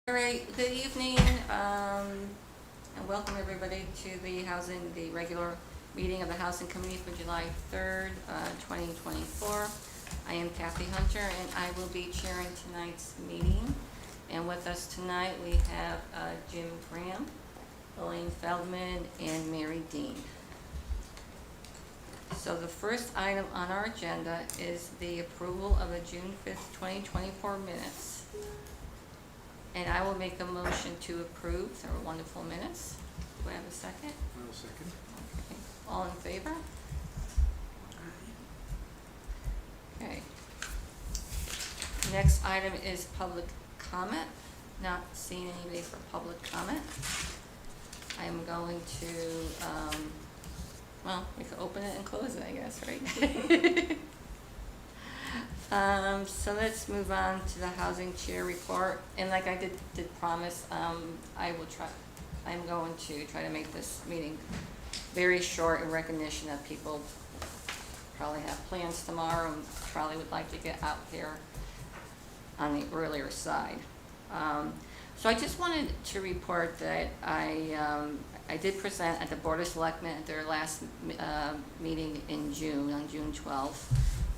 All right, good evening, and welcome everybody to the regular meeting of the Housing Committee for July 3rd, 2024. I am Kathy Hunter, and I will be chairing tonight's meeting. And with us tonight, we have Jim Graham, Elaine Feldman, and Mary Dean. So the first item on our agenda is the approval of the June 5th, 2024 minutes. And I will make a motion to approve. There were wonderful minutes. Do I have a second? I will second. Okay. All in favor? Okay. Next item is public comment. Not seeing anybody for public comment. I am going to, well, we could open it and close it, I guess, right? So let's move on to the housing chair report. And like I did promise, I'm going to try to make this meeting very short in recognition that people probably have plans tomorrow and probably would like to get out here on the earlier side. So I just wanted to report that I did present at the Board of Selectmen at their last meeting in June, on June 12th.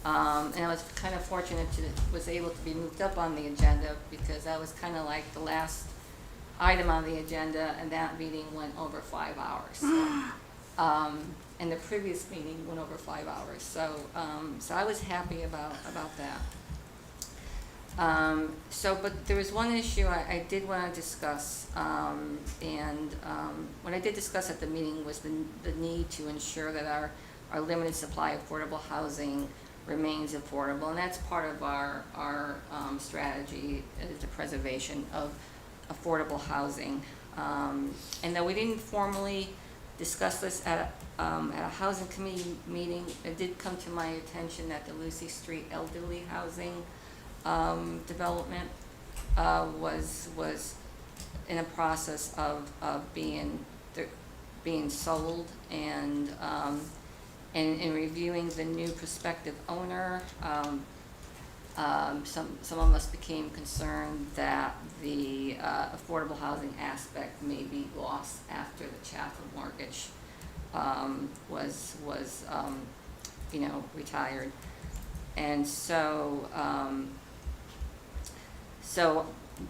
And I was kind of fortunate was able to be moved up on the agenda because that was kind of like the last item on the agenda, and that meeting went over 5 hours. And the previous meeting went over 5 hours. So I was happy about that. But there was one issue I did want to discuss, and what I did discuss at the meeting was the need to ensure that our limited supply of affordable housing remains affordable, and that's part of our strategy, is the preservation of affordable housing. And though we didn't formally discuss this at a housing committee meeting, it did come to my attention that the Lucy Street elderly housing development was in a process of being sold, and in reviewing the new prospective owner, some of us became concerned that the affordable housing aspect may be lost after the Chaffin mortgage was retired. And so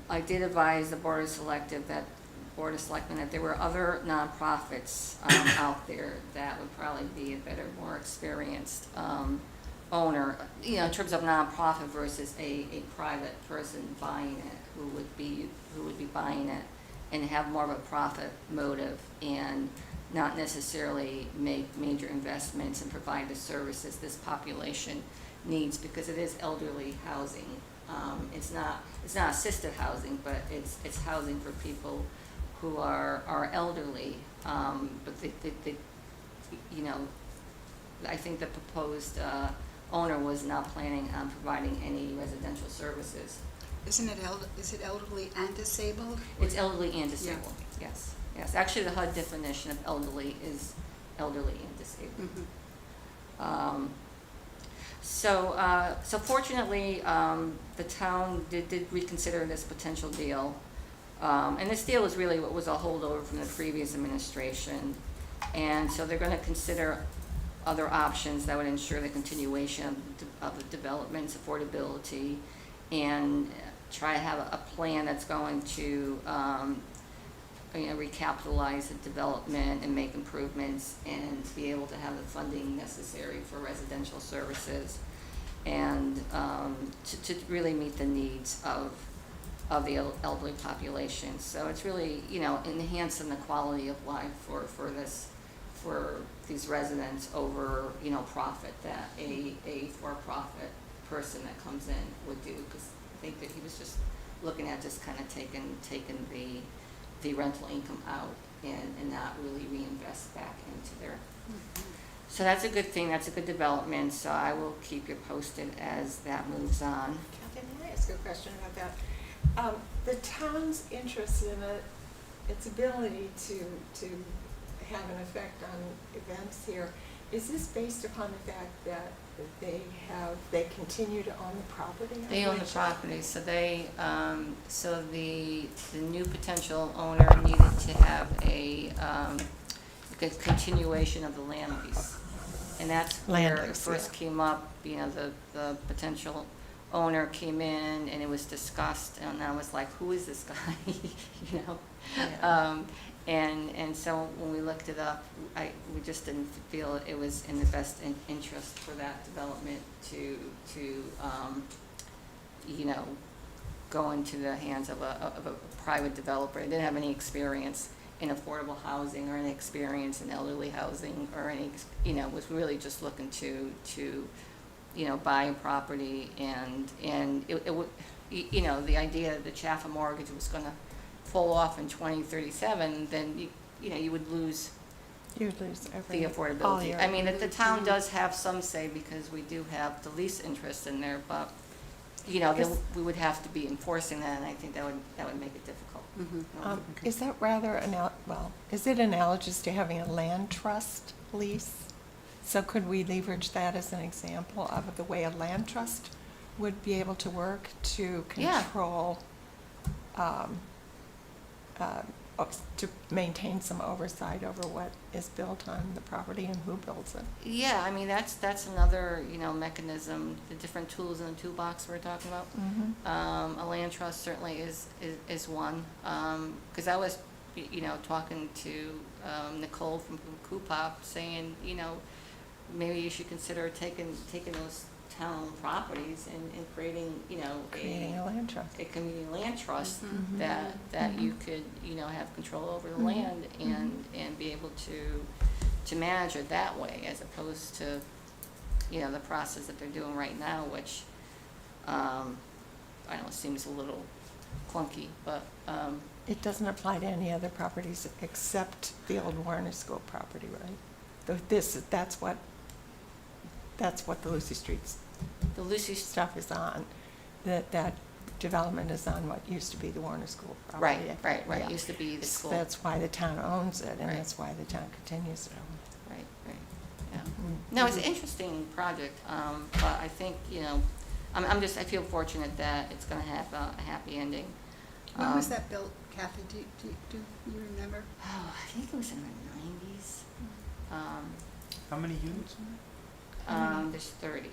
I did advise the Board of Selectmen that there were other nonprofits out there that would probably be a better, more experienced owner, in terms of nonprofit versus a private person buying it, who would be buying it and have more of a profit motive and not necessarily make major investments and provide the services this population needs, because it is elderly housing. It's not assisted housing, but it's housing for people who are elderly, but they I think the proposed owner was not planning on providing any residential services. Is it elderly and disabled? It's elderly and disabled. Yeah. Yes. Actually, the HUD definition of elderly is elderly and disabled. Mm-hmm. So fortunately, the town did reconsider this potential deal. And this deal is really what was a holdover from the previous administration. And so they're going to consider other options that would ensure the continuation of the development's affordability, and try to have a plan that's going to recapitalize the development and make improvements and be able to have the funding necessary for residential services, and to really meet the needs of the elderly population. So it's really, enhancing the quality of life for these residents over, profit that a for-profit person that comes in would do. Because I think that he was just looking at just kind of taking the rental income out and not really reinvest back into their. Mm-hmm. So that's a good thing. That's a good development. So I will keep you posted as that moves on. Kathy, may I ask a question about that? The town's interest in its ability to have an effect on events here Is this based upon the fact that they continue to own the property? They own the property, so so the new potential owner needed to have a continuation of the land lease. And that's Land where it lease, first yeah. came up, the potential owner came in and it was discussed, and I was like, who is this guy, you know? Yeah. And so when we looked it up, we just didn't feel it was in the best interest for that development to go into the hands of a private developer. They didn't have any experience in affordable housing or any experience in elderly housing or any, was really just looking to buy a property and it would, the idea that the Chaffin mortgage was gonna fall off in 2037, then you would lose You lose the every, all affordability. your. I mean, the town does have some say because we do have the lease interest in there, but, then Is- we would have to be enforcing that, and I think that would make it difficult. Is that rather, is it analogous to having a land trust lease? So could we leverage that as an example of the way a land trust would be able to work to Yeah. control, to maintain some oversight over what is built on the property and who builds it? Yeah, I mean, that's another, mechanism, the different tools in the toolbox we're talking about. Mm-hmm. A land trust certainly is one, because I was, talking to Nicole from Coopop saying, maybe you should consider taking those town properties and creating, Creating a land trust. a community land trust Mhm. that you could, have control over the Mhm. land and be able to manage it that way, as opposed to, the process that they're doing right now, which, I know seems a little clunky, but, It doesn't apply to any other properties except the old Warner School property, right? That's what the Lucy Street the Lucy, stuff is on. That development is on what used to be the Warner School property. right, Yeah. used to be the school. That's why the town owns it, and Right. that's why the town continues to own Right, yeah. it. Mm. No, it's an interesting project, but I think, I feel fortunate that it's gonna have a happy ending. When was that built, Kathy? Do you remember? Oh, I think it was in the 90s. How many units? There's 30.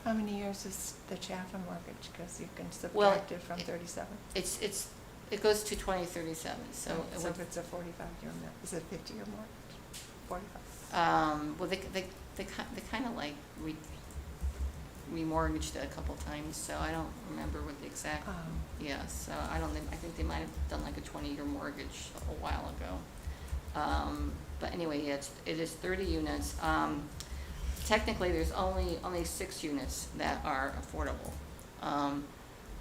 How many years is the Chaffin mortgage? Because you can Well, subtract it from 37. It goes to 2037, so it So would, if it's a 45-year, is it 50-year mortgage? 45. well, they kind of like remortgaged it a couple times, so I don't remember what the exact, yeah, so I think they might have done like a 20-year mortgage a while ago. But anyway, yeah, it is 30 units. Technically, there's only 6 units that are affordable.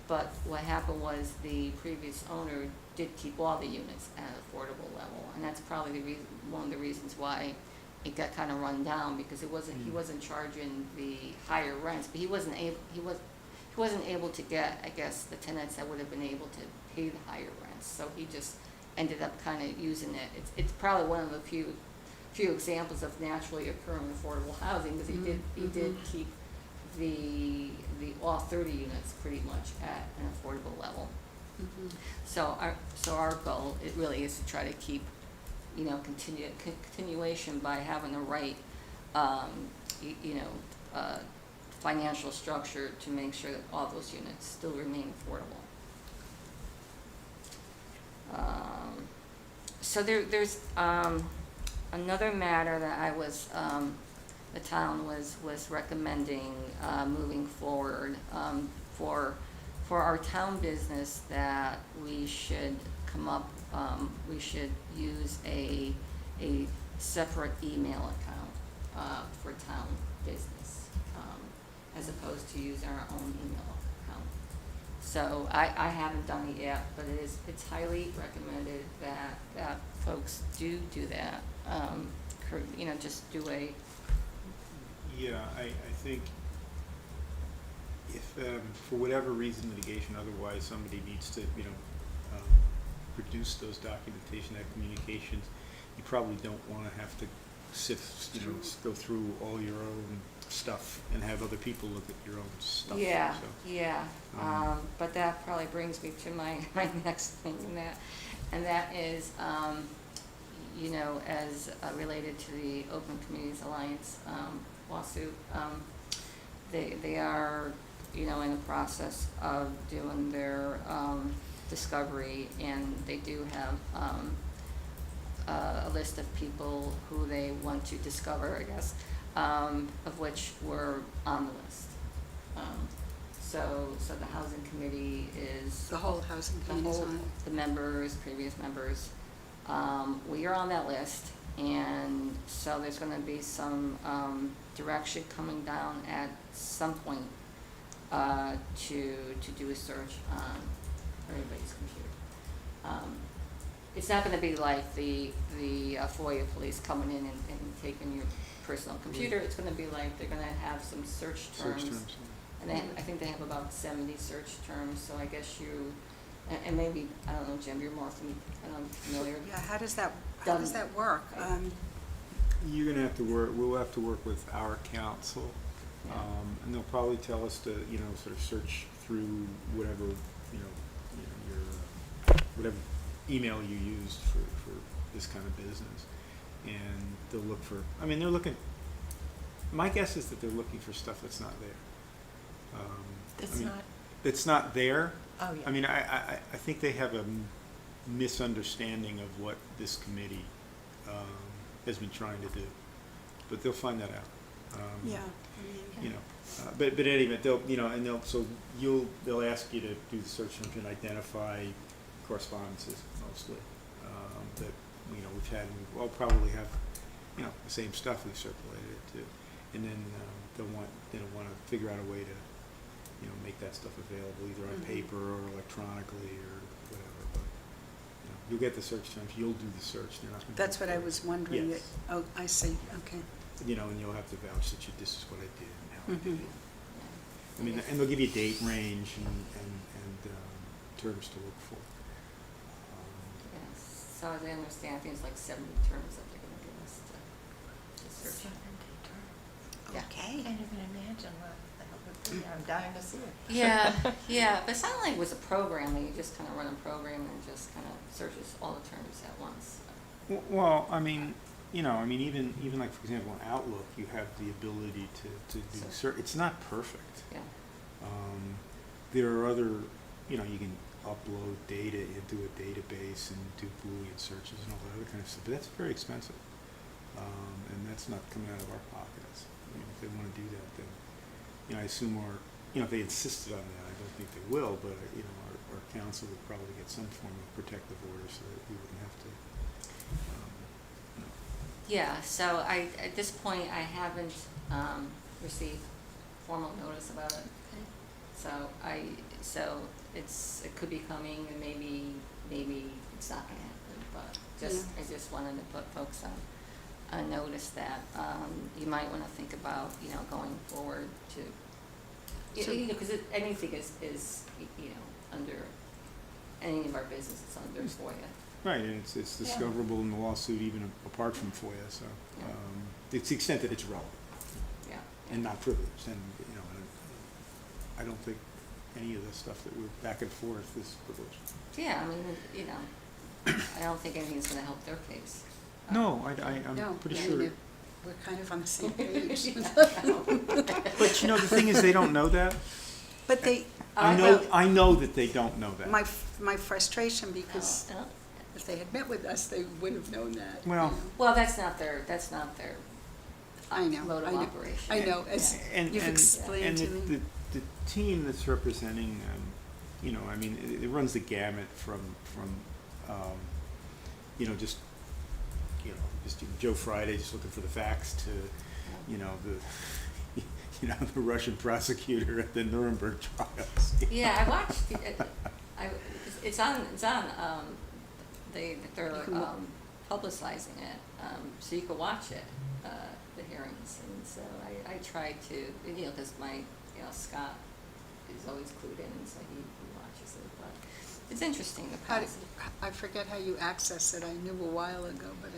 But what happened was the previous owner did keep all the units at an affordable level, and that's probably one of the reasons why it got kind of run down, because he wasn't charging the higher rents, but he wasn't able to get, I guess, the tenants that would have been able to pay the higher rents. So he just ended up kind of using it. It's probably one of the few examples of naturally occurring affordable housing, because he did keep all 30 units pretty much at an affordable level. Mm-hmm. So our goal, it really is to try to keep, continuation by having the right, financial structure to make sure that all those units still remain affordable. So there's another matter that the town was recommending moving forward for our town business, that we should we should use a separate email account for town business, as opposed to using our own email account. So I haven't done it yet, but it's highly recommended that folks do that. Just do a. Yeah, I think if, for whatever reason, litigation, otherwise, somebody needs to, produce those documentation, that communications, you probably don't want to have to sift, go through all your own stuff and have other people look at your own stuff. Yeah, So, yeah, um, but that probably brings me to my, my next thing, and that is, as related to the Open Communities Alliance lawsuit, they are, in the process of doing their discovery, and they do have a list of people who they want to discover, I guess, of which we're on the list. So the housing committee is. The whole housing The committee's whole, on it. the members, previous members, we are on that list, and so there's gonna be some, direction coming down at some point, to do a search on everybody's computer. It's not gonna be like the FOIA police coming in and taking your personal computer, it's gonna be like, they're gonna have some search terms. search terms. And I think they have about 70 search terms, so I guess you, and maybe, I don't know, Jim, you're more familiar. Yeah, how does that work? You're gonna have to work, we'll have to work with our counsel, Yeah. and they'll probably tell us to, sort of search through whatever, your, whatever email you used for this kind of business. And they'll look for, they're looking, my guess is that they're looking for stuff that's not there. That's not, That's not there. oh, yeah. I think they have a misunderstanding of what this committee has been trying to do, but they'll find that out. Yeah. But anyway, they'll ask you to do the search and identify correspondences mostly that we've had. We'll probably have the same stuff we've circulated it to, and then they'll want to figure out a way to make that stuff available either on paper or electronically or whatever. But you'll get the search terms. You'll do the search. They're not going to. That's what I was wondering. Yes. Oh, I see, okay. And you'll have to vouch that this is what I did and how I did Mhm. it. And they'll give you a date range and terms to look for. Yes, so as I understand, I think it's like 70 terms that they're gonna give us to search. Yeah. Okay. Can't even imagine what the hell it would be. I'm dying to see it. Yeah, but it sounded like it was a program, that you just kind of run a program and it just kind of searches all the terms at once. Well, even like, for example, in Outlook, you have the ability to do search. It's not perfect. Yeah, There are other, you can upload data into a database and do Boolean searches and all that other kind of stuff, but that's very expensive. And that's not coming out of our pockets. If they want to do that, then, I assume if they insisted on that, I don't think they will, but, our council would probably get some form of protective order so that we wouldn't have to, yeah, so at this point, I haven't received formal notice about it. So it could be coming, and maybe it's not gonna happen, but I just wanted to put folks on notice that you might wanna think about, going forward to, because anything is, under, any of our business is under FOIA. right, and it's discoverable in the lawsuit even apart from FOIA, so, it's the extent that it's relevant Yeah. and not privileged, and, I don't think any of the stuff that we're back and forth is privileged. Yeah, I don't think anything's gonna help their case. No, I'm No, pretty I sure. mean, we're kind of on the same page. But the thing is, they don't know that. But I know that they don't know that. my frustration, because Oh, if they had met with us, they would have known that. Well- well, that's not their I know, mode of operation. I know, as And you've explained to and me. the team that's representing them, it runs the gamut from just Joe Friday just looking for the facts to the Russian prosecutor at the Nuremberg trials. Yeah, I watched, it's on, they're You can wa- publicizing it, so you can watch it, the hearings, and so I tried to, because Scott is always clued in, and so he watches it, but It's interesting, the How do- policy. I forget how you access it. I knew a while ago, but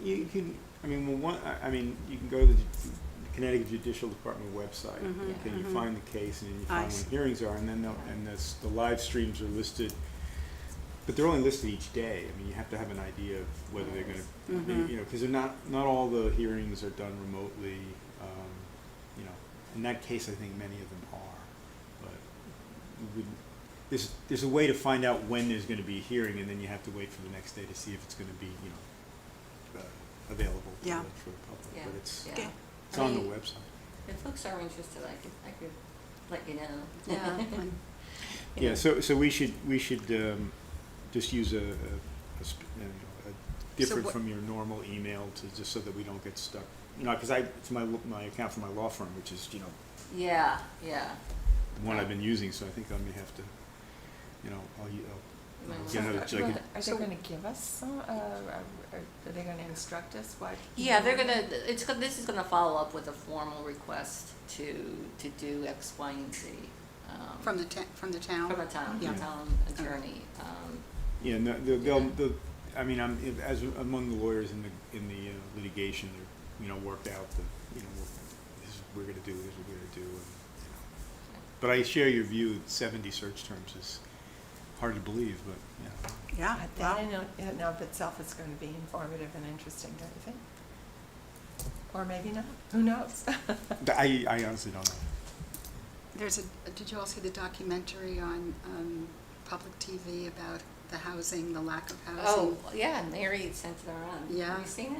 You can, I mean, well, you can go to the Connecticut Judicial Department website. Mhm, Okay, you mhm. find the case and then you I find see. when hearings are, and then the live streams are listed. But they're only listed each day. I mean, you have to have an idea of whether they're gonna, Mhm. you know, because they're not all the hearings are done remotely. You know, in that case, I think many of them are. But we would, there's a way to find out when there's gonna be a hearing, and then you have to wait for the next day to see if it's gonna be, you know, available for Yeah. the public. Yeah, But it's yeah. Okay. on the I mean, website. If folks are interested, I could let you know. yeah. You Yeah, know. so we should just use a different what- from your normal email to, just so that we don't get stuck. You know, because it's my account for my law firm, which is, you know, Yeah, yeah. the one I've been using, so I think I may have to, you know, You might I'll wanna- get another, Are so I could, they So- gonna give us some, are they gonna instruct us what? Yeah, they're gonna, this is gonna follow up with a formal request to do X, Y, and Z. From the town? From the town, Yeah. town attorney. yeah, no, I mean, as among the lawyers in the litigation, they're, you know, worked out the, you know, this is what we're gonna do, this is what we're gonna do, and, you know. But I share your view that 70 search terms is hard to believe, but, yeah. Yeah, That in and of itself is gonna be informative and interesting, don't you think? Or maybe not, who knows? I honestly don't know. Did you all see the documentary on public TV about the housing, the lack of Oh, housing? yeah, Mary sent it around. Yeah. Have you seen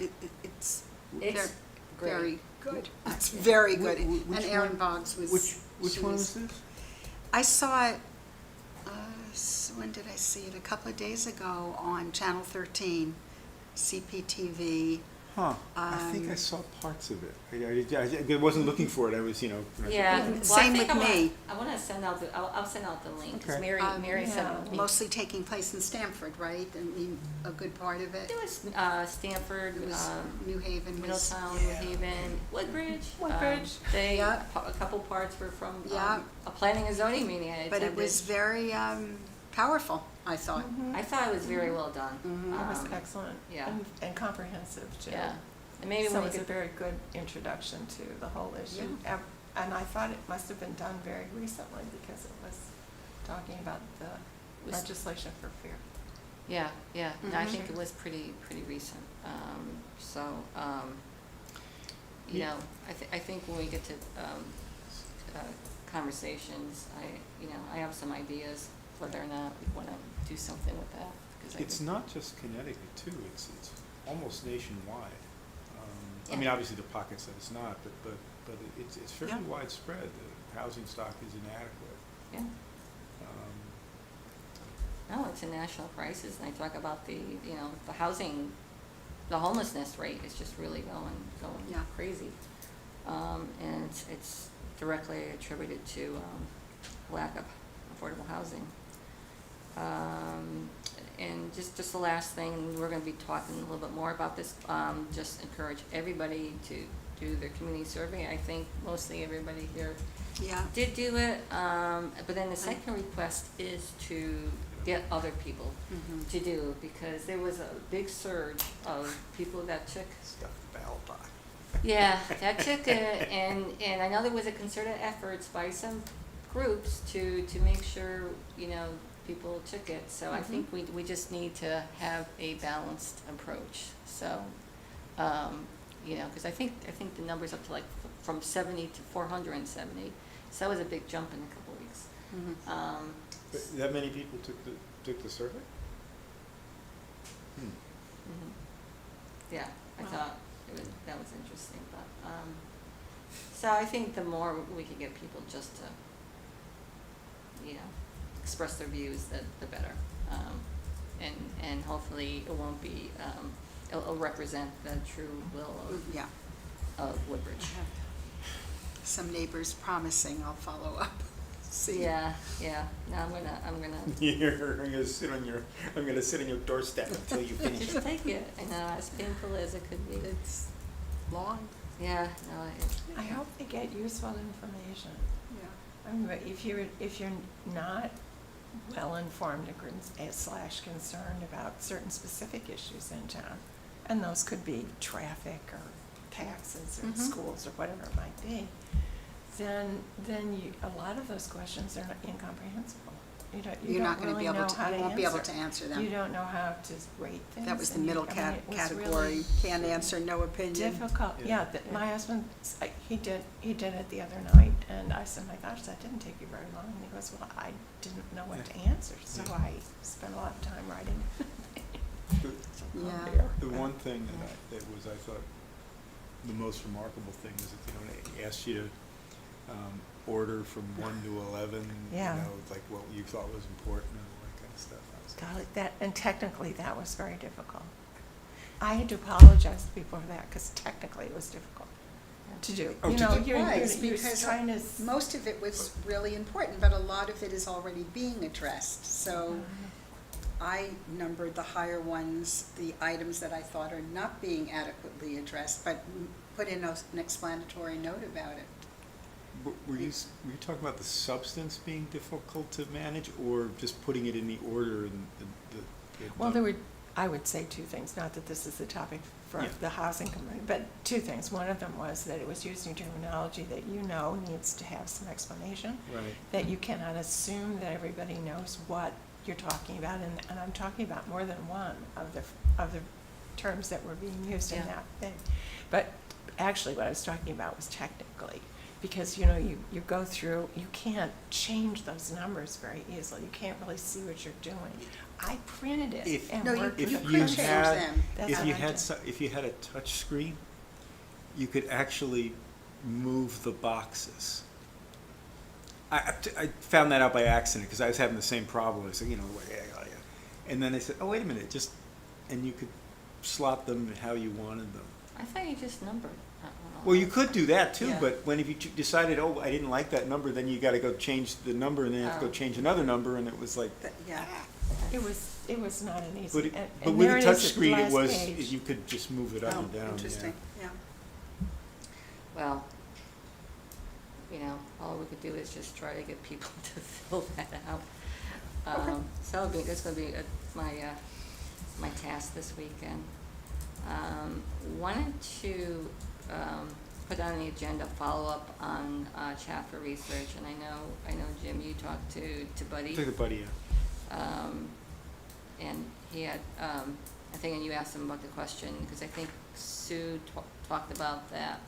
it? It's It's great. very good. It's very good. Wh- which And Aaron one- Boggs was. Which she one was- is this? I saw it, when did I see it? A couple of days ago on Channel 13, CPTV. Huh, I think I Um, saw parts of it. I wasn't looking for it, I was, you know. Yeah. Mhm. Well, I Same think with me. I wanna send out I'll send out the link, because Okay. Mary yeah. sent me. Mostly taking place in Stamford, right? I mean, a good part of it. It was Stanford, It was New Haven was. Middletown, New Haven, Woodbridge. Woodbridge. Yeah. A couple parts were from Yeah. a planning and zoning meeting I attended. But it was very powerful, I thought. Mhm. I thought it was very well done. Mhm. It was Um, excellent. yeah. And comprehensive too. Yeah, and maybe So when it we was a could, very good introduction to the whole issue. And I thought it must have been done very recently because it was talking about the Was- legislation for fear. yeah, and I Mhm. think it was pretty recent. You Yeah. know, I think when we get to conversations, I have some ideas whether or not we want to do something with that. 'Cause I It's think- not just Connecticut too, it's almost nationwide. I Yeah. mean, obviously the pockets that it's not, but it's fairly Yeah. widespread. The housing stock is inadequate. Yeah, Um, no, it's a national crisis, and I talk about the housing, the homelessness rate is just really going Yeah. crazy. And it's directly attributed to lack of affordable housing. And just the last thing, we're gonna be talking a little bit more about this, just encourage everybody to do their community survey. I think mostly everybody here Yeah. did do it, but then the second request is to get other people Mhm. to do, because there was a big surge of people that took, Stuff bell box. yeah, that took it, and I know there was a concerted efforts by some groups to make sure, people took it, so I think we just need to have a balanced approach, so, because I think the number's up to like from 70 to 470, so that was a big jump in a couple weeks. Mhm. That many people took the survey? Hmm. Mhm. Yeah, I Wow. thought that was interesting, but, so I think the more we can get people just to, express their views, the better. And hopefully it won't be, it'll represent the true will Yeah. of Woodbridge. I have some neighbors promising I'll follow up. See. Yeah, no, I'm gonna, I'm gonna sit on your doorstep until you finish. just take it, I know, as painful as it could be. It's long. Yeah, no, I hope they get useful information. Yeah. I mean, but if you're not well-informed slash concerned about certain specific issues in town, and those could be traffic or taxes or Mhm. schools or whatever it might be, then a lot of those questions are incomprehensible. You You're not don't going to really be able know to, how to you won't be able answer. to answer them. You don't know how to rate things. That was the and middle I mean, it was category, really can't answer, no opinion. difficult. Yeah. Yeah, my husband, he did it the other night, and I said, my gosh, that didn't take you very long. And he goes, well, I didn't know what to answer, so Yeah. I spent a lot of time writing. The- So, oh Yeah. dear. The one thing that was, I thought, the most remarkable thing was that, they asked you to, order from 1 to 11, Yeah. like what you thought was important and all that kind of stuff. I was like, Golly, and technically, that was very difficult. I had to apologize to people for that, because technically it was difficult to do. Oh, You to know, do- you're because trying to. most of it was really important, but a lot of it is already being addressed. So I numbered the higher ones, the items that I thought are not being adequately addressed, but put in an explanatory note about it. Were you talking about the substance being difficult to manage, or just putting it in the order and Well, I would say two things, not that this is the topic for Yeah. the housing committee, but two things. One of them was that it was using terminology that needs to have some explanation, Right. that you cannot assume that everybody knows what you're talking about, and I'm talking about more than one of the terms that were being used in Yeah. that thing. But actually, what I was talking about was technically, because, you go through, you can't change those numbers very easily. You can't really see what you're doing. I printed it If- and No, worked if you with could you change had- them. That's If what you I had did. if you had a touch screen, you could actually move the boxes. I found that out by accident because I was having the same problem. I said, and then I said, oh, wait a minute, and you could slot them how you wanted them. I thought you just numbered. I don't know. Well, you could do that too, Yeah. but if you decided, oh, I didn't like that number, then you got to go change the number, and then you have to Oh. go change another number, and it was like. Yeah. It was not an easy. But, and but with there a it touch is at the screen, it last was page. you could just move it up Oh, and down. interesting, yeah. Well, all we could do is just try to get people to fill that out. So that's going to be my task this weekend. Wanted to put on the agenda follow-up on Chaffer research, and I know Jim, you talked to Buddy. Take the buddy. And he had, I think, and you asked him about the question, because I think Sue talked about that.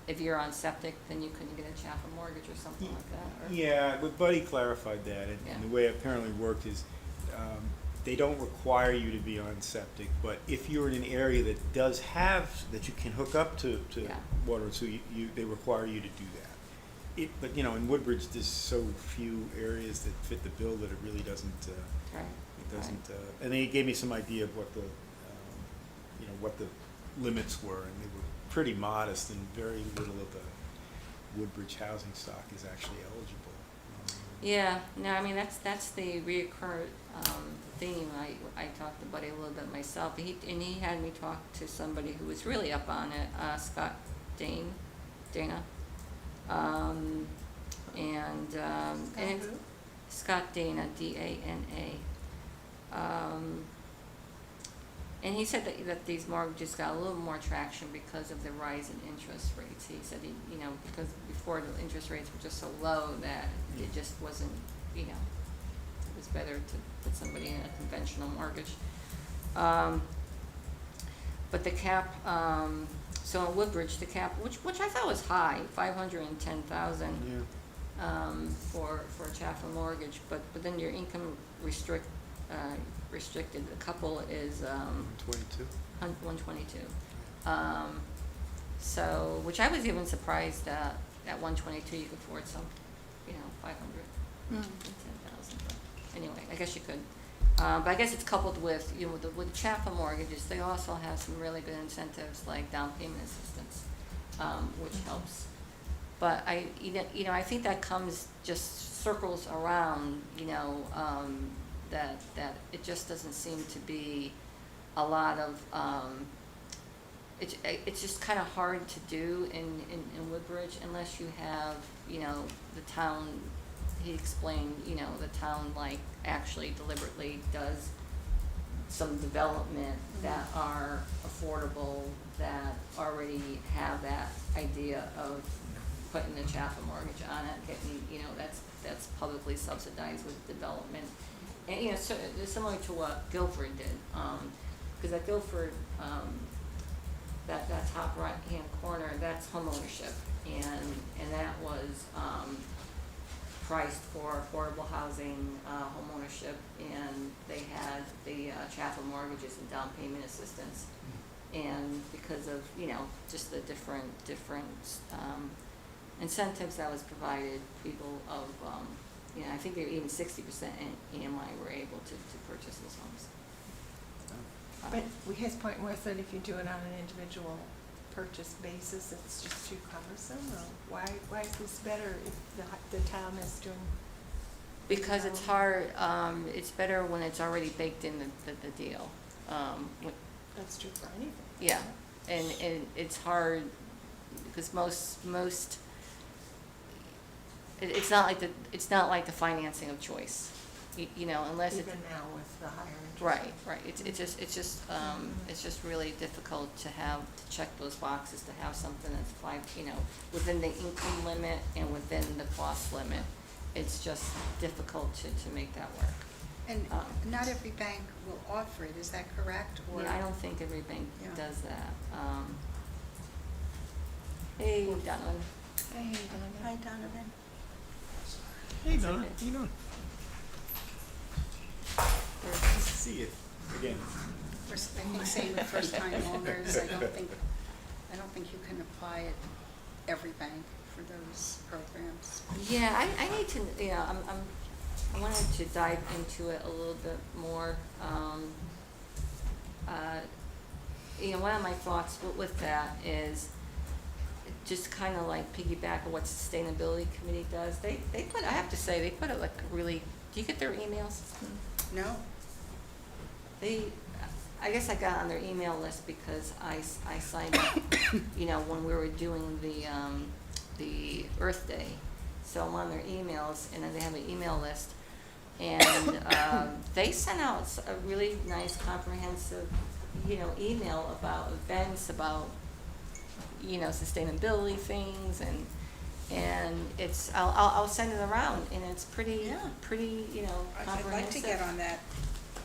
If you're on septic, then you couldn't get a Chaffer mortgage or something like that, or? Yeah, but Buddy clarified that, and Yeah. the way it apparently worked is, they don't require you to be on septic, but if you're in an area that does have, that you can hook up to Yeah. water and sewer, they require you to do that. But, in Woodbridge, there's so few areas that fit the bill that it really doesn't, Right. it doesn't, and they gave me some idea of what the, what the limits were, and they were pretty modest, and very little of the Woodbridge housing stock is actually eligible. Yeah, no, I mean, that's the reoccurring theme. I talked to Buddy a little bit myself, and he had me talk to somebody who was really up on it, Scott Dana. And it's Scott Dana, D-A-N-A. And he said that these mortgages got a little more traction because of the rise in interest rates. He said, because before the interest rates were just so low that it just wasn't, it was better to put somebody in a conventional mortgage. But the cap, so in Woodbridge, the cap, which I thought was high, $510,000. Yeah. For a Chaffer mortgage, but then your income restricted, the couple is 22. 122. So, which I was even surprised at 122 you could afford some, 510,000. But anyway, I guess you could. But I guess it's coupled with, with Chaffer mortgages, they also have some really good incentives like down payment assistance, which helps. But I think that just circles around, that it just doesn't seem to be a lot of, it's just kind of hard to do in Woodbridge unless you have, the town he explained, you know, the town like actually deliberately does some development that are affordable, that already have that idea of putting the Chapel mortgage on it, getting, you know, that's publicly subsidized with development. And, you know, so, it's similar to what Guilford did, because at Guilford, that top right-hand corner, that's homeownership, and that was, priced for affordable housing, homeownership, and they had the, Chapel mortgages and down payment assistance. And because of, you know, just the different, incentives that was provided, people of, you know, I think they were even 60% in EMI were able to purchase those homes. But his point was that if you do it on an individual purchase basis, it's just too cumbersome, or why is this better if the town is doing? Because it's hard, it's better when it's already baked in the deal. That's true for anything. Yeah, and it's hard, because most, it's not like the financing of choice, you know, unless it's. Even now with the higher interest. Right, it's just really difficult to check those boxes, to have something that's within the income limit and within the cost limit. It's just difficult to make that work. And not every bank will offer it, is that correct? Or Yeah, I don't think every bank Yeah. does that. Hey, Donald. Hey, Donna. Hi, Donovan. Hey, Donna, how you doing? Nice to see you again. I think same with first-time owners, I don't think you can apply at every bank for those programs. Yeah, I need to, you know, I wanted to dive into it a little bit more. You know, one of my thoughts with that is just kind of like piggyback on what Sustainability Committee does. They put, I have to say, they put it like really, do you get their emails? No? I guess I got on their email list because I signed up, you know, when we were doing the Earth Day. So I'm on their emails, and then they have an email list. And they sent out a really nice, comprehensive, you know, email about events, about, you know, sustainability things, and it's, I'll send it around, and it's pretty, Yeah. you know, I'd comprehensive. like to get on that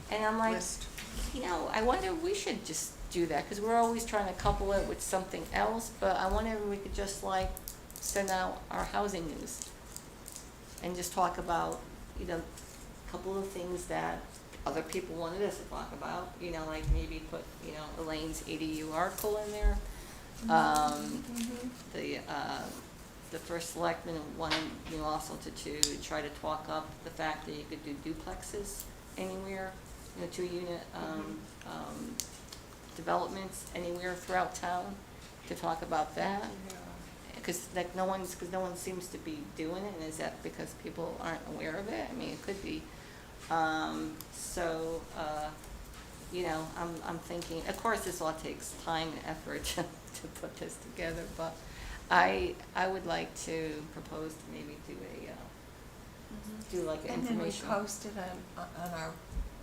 And I'm like, list. you know, I wonder if we should just do that, because we're always trying to couple it with something else, but I wonder if we could just like send out our housing news and just talk about, you know, a couple of things that other people wanted us to talk about, you know, like maybe put, you know, Elaine's ADU article in there. The first selectman wanted, you know, also to try to talk up the fact that you could do duplexes anywhere, you know, 2-unit developments anywhere throughout town, to talk about that. Because like no one seems to be doing it, and is that because people aren't aware of it? I mean, it could be. You know, I'm thinking, of course, this all takes time and effort to put this together, but I would like to propose to maybe do like an And then we information. post it on our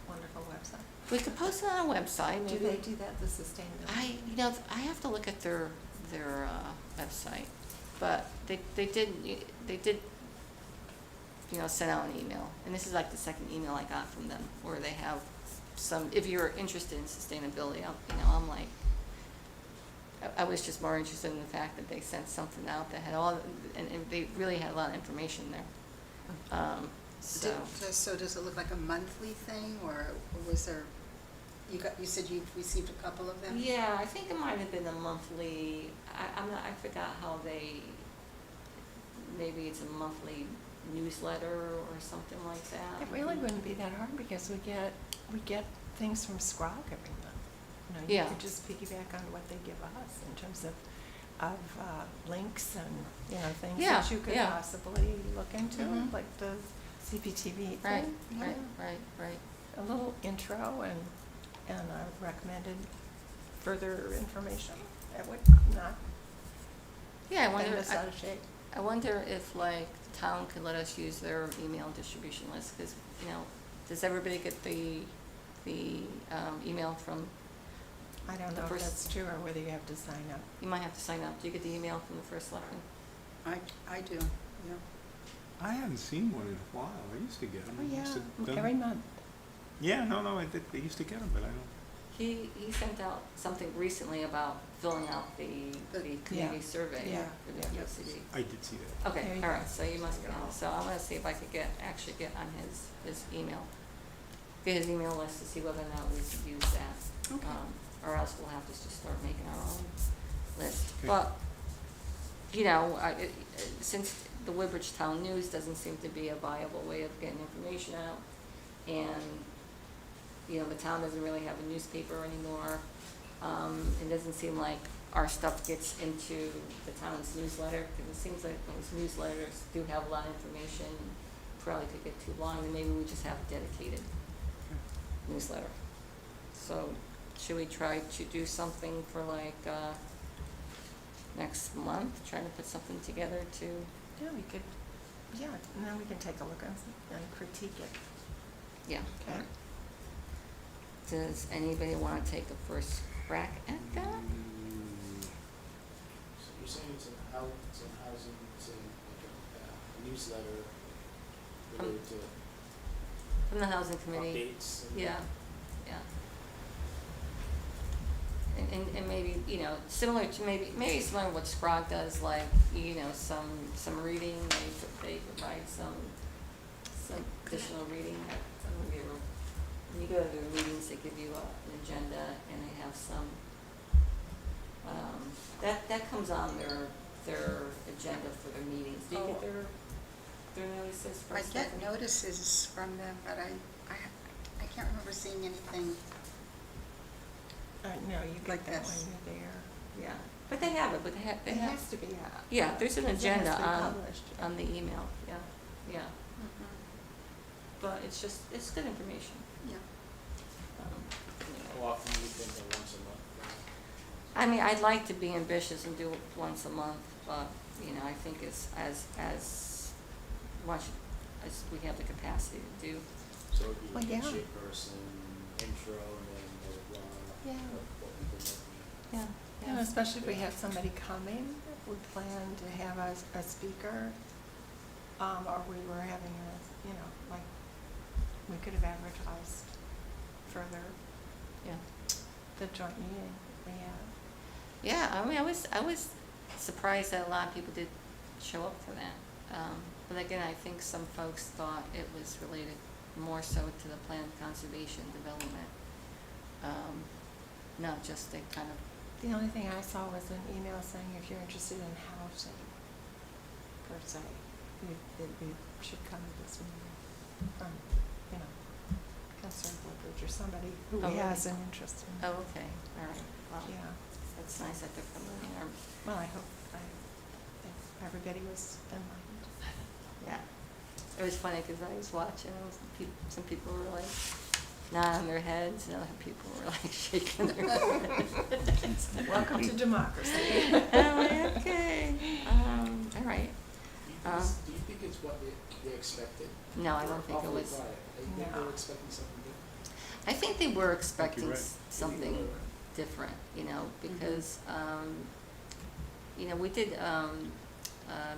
wonderful website. We could post it on our website, Do maybe. they do that, the sustainability? You know, I have to look at their website, but they did, you know, send out an email, and this is like the second email I got from them, where they have some, if you're interested in sustainability, I'm like, I was just more interested in the fact that they sent something out that had all, and they really had a lot of information there. So does it look like a monthly thing, or was there, you said you received a couple of them? Yeah, I think it might have been a monthly, I forgot how maybe it's a monthly newsletter or something like that. It really wouldn't be that hard, because we get things from SCROG every month. You know, you Yeah. could just piggyback on what they give us in terms of links and, you know, things Yeah, that you could yeah. possibly look into, Mhm. like the CPTV Right, thing. right, Yeah. right. A little intro and recommended further information. That would not Yeah, I bend wonder, us out of shape. I wonder if like the town could let us use their email distribution list, because, you know, does everybody get the email from, I don't The know if first- that's true or whether you have to sign up. you might have to sign up, do you get the email from the first selectman? I do, yeah. I haven't seen one in a while. I used to get them. Oh, I used to yeah, done- every month. Yeah, no, I used to get them, but I don't. He sent out something recently about filling out the community Yeah. survey Yeah. for the Yeah. POCD. I did see that. There Okay, you all go. right, so you must be on, so I'm gonna see if I could actually get on his email. Get his email list to see whether or not we should use that. Okay. Or else we'll have to just start making our own list. Okay. But, you know, since the Woodbridge Town News doesn't seem to be a viable way of getting information out, and, you know, the town doesn't really have a newspaper anymore, it doesn't seem like our stuff gets into the town's newsletter, because it seems like those newsletters do have a lot of information, probably could get too long, and maybe we just have a dedicated newsletter. So, should we try to do something for like, next month, try to put something together to, Yeah, we could, yeah, and then we can take a look and critique it, yeah. okay? Does anybody wanna take a first crack at that? So you're saying it's in housing, it's in like a newsletter related to From the housing committee? updates and. Yeah, yeah. And maybe, you know, similar to maybe similar to what Scrog does, like, you know, some reading, they provide some additional reading that, when you go to the meetings, they give you an agenda and they have some, that comes on their agenda for their meetings. Do you get their notices from I stuff? get notices from them, but I can't remember seeing anything. No, you Like get that this. when you're there. Yeah, but they have it, they It have, has to be out. yeah, there's an It has to agenda be on published. the email, yeah. But it's good information. Yeah. You know. How often do you think that once a month? I mean, I'd like to be ambitious and do it once a month, but, you know, I think it's as much as we have the capacity to do. So it'd be Well, like yeah. a shape person, intro, and then blah, blah, blah. Yeah. What people might Yeah. And especially if we have somebody coming, we plan to have a speaker, or we were having a, you know, like, we could have advertised further Yeah. the joint meeting we had. Yeah, I mean, I was surprised that a lot of people did show up for that. But again, I think some folks thought it was related more so to the planned conservation development. Not just a kind of, The only thing I saw was an email saying if you're interested in housing, per se, you should come to this meeting from, you know, Concerned Woodbridge or somebody who Oh, really? has an interest in. oh, okay, all right, well, Yeah, that's nice that they're coming in, well, I hope, think everybody was enlightened. yeah. It was funny, cause I was watching, some people were like nodding their heads, and other people were like shaking their heads. Welcome to democracy. I'm like, okay, all right. Do you think it's what they expected? No, I don't think it Awfully was. quiet. I think they No. were expecting something different. I think they were expecting right. something different, you know, because, you know, we did,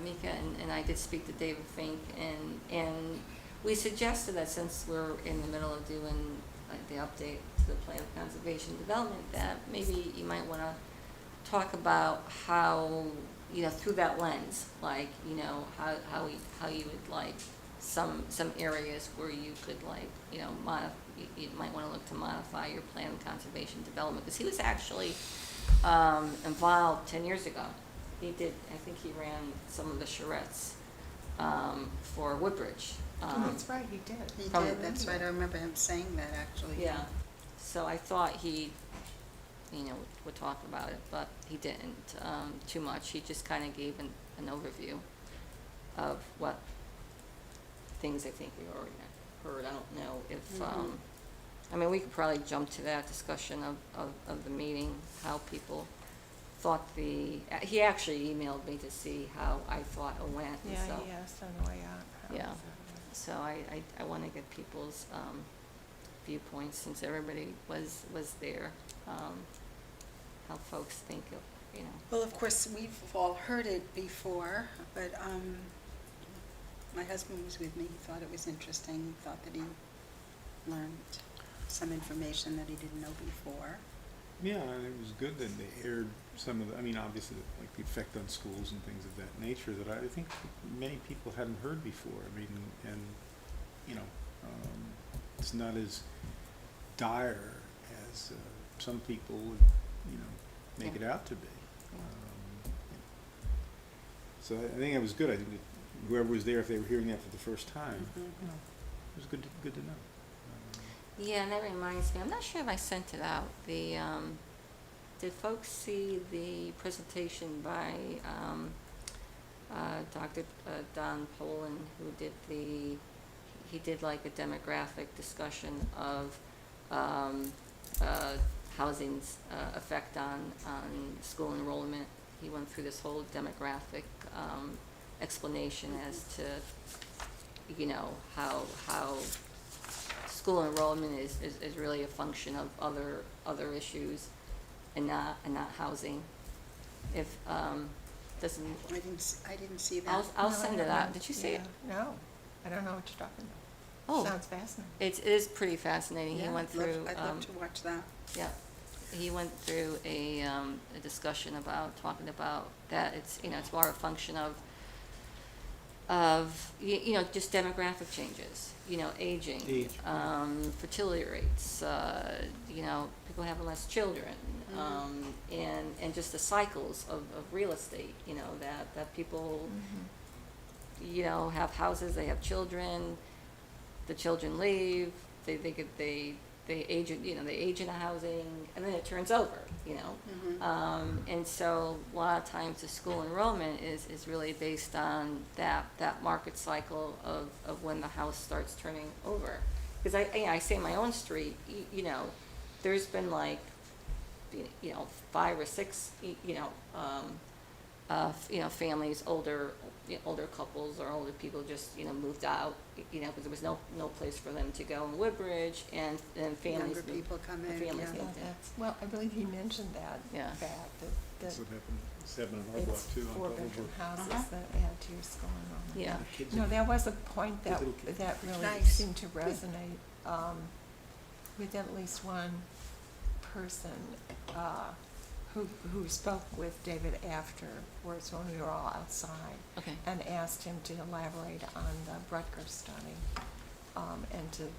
Mika and I did speak to David Fink, and we suggested that since we're in the middle of doing like the update to the plan of conservation development, that maybe you might wanna talk about how, you know, through that lens, like, you know, how you would like some areas where you could like, you know, you might wanna look to modify your plan of conservation development, because he was actually involved 10 years ago. He did, I think he ran some of the charrettes for Woodbridge. Oh, that's right, he did. He From- did, that's right, I remember him saying that, actually. Yeah, so I thought he, you know, would talk about it, but he didn't too much. He just kind of gave an overview of what things I think we already heard. I don't know if, I mean, we could probably jump to that discussion of the meeting, how people thought he actually emailed me to see how I thought it went, and Yeah, so. he asked on the way out. how Yeah. was it? So I want to get people's viewpoints, since everybody was there, how folks think of, you know. Well, of course, we've all heard it before, but my husband was with me. He thought it was interesting. He thought that he learned some information that he didn't know before. Yeah, and it was good that they aired some of the, I mean, obviously, like the effect on schools and things of that nature that I think many people hadn't heard before. I mean, and, you know, it's not as dire as some people would, you know, make Yeah. it out to be. So I think it was good. I think that whoever was there, if they were hearing that for the first time, Mhm. you know, it was good to know. Yeah, and that reminds me, I'm not sure if I sent it out. Did folks see the presentation by Dr. Don Poland, who did he did like a demographic discussion of housing's effect on school enrollment. He went through this whole demographic explanation as to, you know, how school enrollment is really a function of other issues and not housing. If doesn't, I didn't see that. I'll No, I send it don't out. know. Did you see it? Yeah, no, I don't know what you're talking about. Oh. Sounds fascinating. It is pretty fascinating. He Yeah, went through. I'd love to watch that. Yeah, he went through a discussion about, talking about that it's, you know, it's more a function of you know, just demographic changes, you know, aging, Age. fertility rates, you know, people having less children, and just the cycles of real estate, you know, that people, you know, have houses, they have children, the children leave, they age, you know, they age in a housing, and then it turns over, you know. And so a lot of times the school enrollment is really based on that market cycle of when the house starts turning over. Because I say in my own street, you know, there's been like, you know, 5 or 6, you know, families, older couples or older people just, you know, moved out, you know, because there was no place for them to go in Woodbridge, and then families Younger moved. people come the in, families yeah. moved in. Well, I believe he mentioned that Yeah. fact, that That's what happened, 7 in our block it's too, on 4-bedroom Dover. houses Uh-huh. that add to your school enrollment. Yeah. The kids No, are- there was a point that, Little kids. that really Nice. seemed to resonate, with at least one person, who spoke with David afterwards when we were all outside, Okay. and asked him to elaborate on the Rutgers study, and to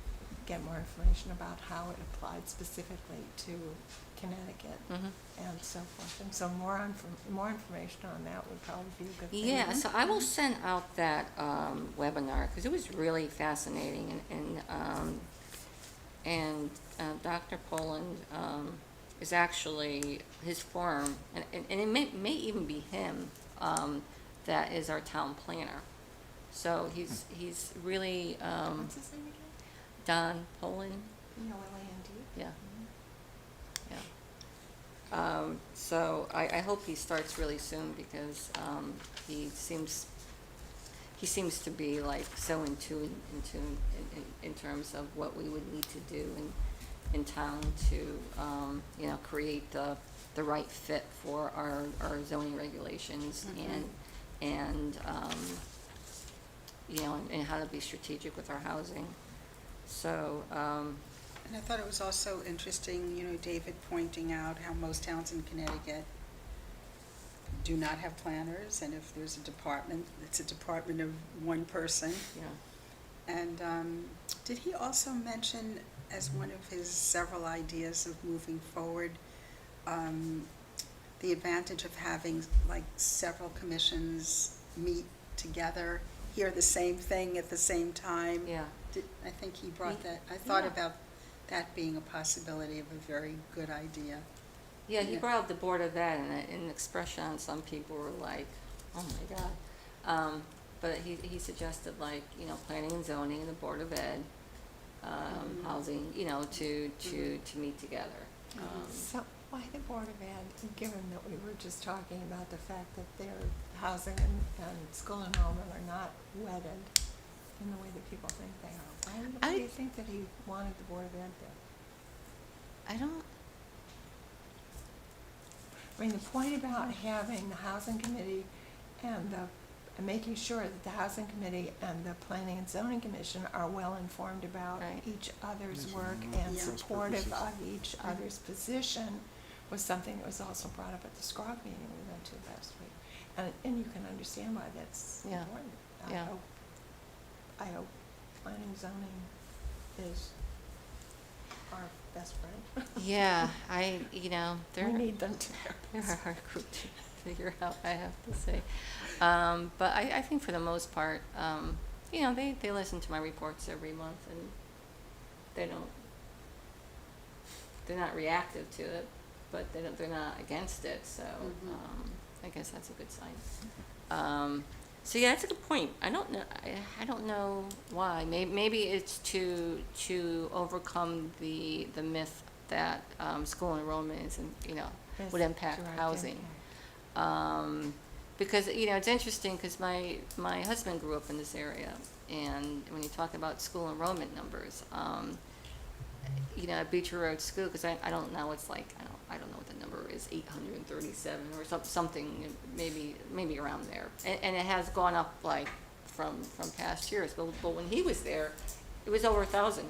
get more information about how it applied specifically to Connecticut Mhm. and so forth. And so more information on that would probably be a good thing. Yeah, so I will send out that webinar, because it was really fascinating, and Dr. Poland is actually, his firm, and it may even be him, that is our town planner. So he's really, What's his name again? Don Poland, P-O-L-A-N-D? yeah. Yeah. So I hope he starts really soon, because he seems to be like so in tune in terms of what we would need to do in town to, you know, create the right fit for our zoning regulations, and you know, and how to be strategic with our housing. So, And I thought it was also interesting, you know, David pointing out how most towns in Connecticut do not have planners, and if there's a department, it's a department of one person. you know, And did he also mention, as one of his several ideas of moving forward, the advantage of having like several commissions meet together, hear the same thing at the same time? yeah. I think he brought that, I thought Yeah. about that being a possibility of a very good idea. Yeah, he Yeah. brought up the Board of Ed, and an expression, some people were like, oh my God. But he suggested, like, you know, planning and zoning and the Board of Ed, housing, you know, to meet together. Mhm. So, Why the Board of Ed, given that we were just talking about the fact that their housing and school enrollment are not wedded in the way that people think they are? Why do you think that he wanted the Board of Ed there? I don't, I mean, the point about having the housing committee and making sure that the housing committee and the planning and zoning commission are well informed about Right. each other's Yes, work yeah. and Yeah. supportive Cross of each other's position was something that was also brought up at the SCROG meeting we went to last week. And you can understand why that's Yeah. important. Yeah. I hope planning zoning is our best friend. yeah, We they're, need them to. they're a hard group to figure out, I have to say. But I think for the most part, they listen to my reports every month and they're not reactive to it, but they're not against it, so, Mhm. I guess that's a good sign. So yeah, that's a good point. I don't know why. Maybe it's to overcome the myth that, school enrollment isn't, would impact Direct housing. impact. Because, it's interesting, because my husband grew up in this area, and when you talk about school enrollment numbers, at Beecher Road School, because I don't know, it's like, I don't know what the number is, 837 or something, maybe around there. And it has gone up, like, from past years, but when he was there, it was over 1,000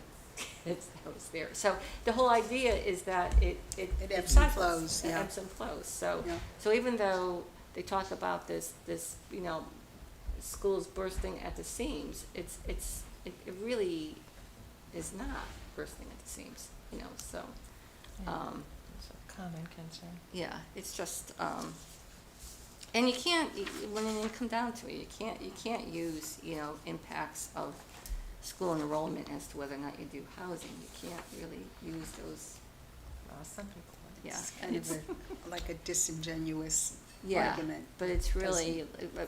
kids that was there. So the whole idea is that it ebbs and cycles. flows, It yeah. ebbs and flows, so. Yeah. So even though they talk about this, schools bursting at the seams, it really is not bursting at the seams, so, Yeah. It's a common concern. yeah, it's just, and you can't, when you come down to it, you can't use, impacts of school enrollment as to whether or not you do housing. You can't really use those, Well, some people would. yeah. It's kind of like a disingenuous Yeah, argument. but it's really,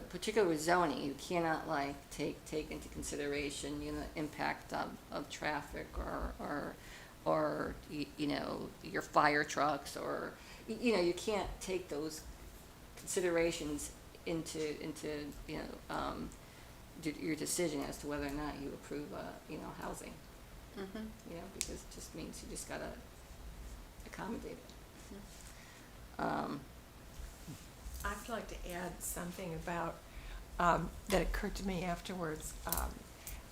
particularly with zoning, you cannot take into consideration, impact of traffic or your fire trucks or, you can't take those considerations into your decision as to whether or not you approve, housing, Mhm. because it just means you just gotta accommodate it. I'd like to add something about, that occurred to me afterwards.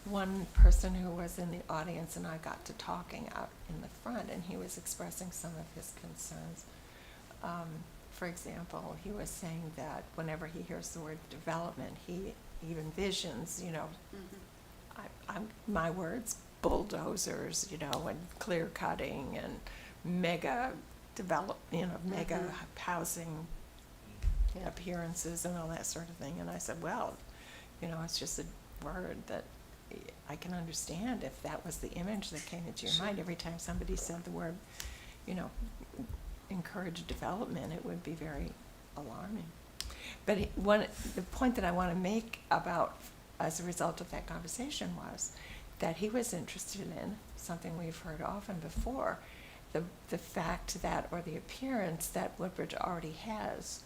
One person who was in the audience and I got to talking out in the front, and he was expressing some of his concerns. For example, he was saying that whenever he hears the word development, he envisions, my words, bulldozers, and clear cutting and mega mega housing Yeah. appearances and all that sort of thing. And I said, well, it's just a word that I can understand if that was the image that came into your mind. Every time somebody said the word, encourage development, it would be very alarming. But the point that I want to make about, as a result of that conversation, was that he was interested in something we've heard often before, the fact that, or the appearance that Woodbridge already has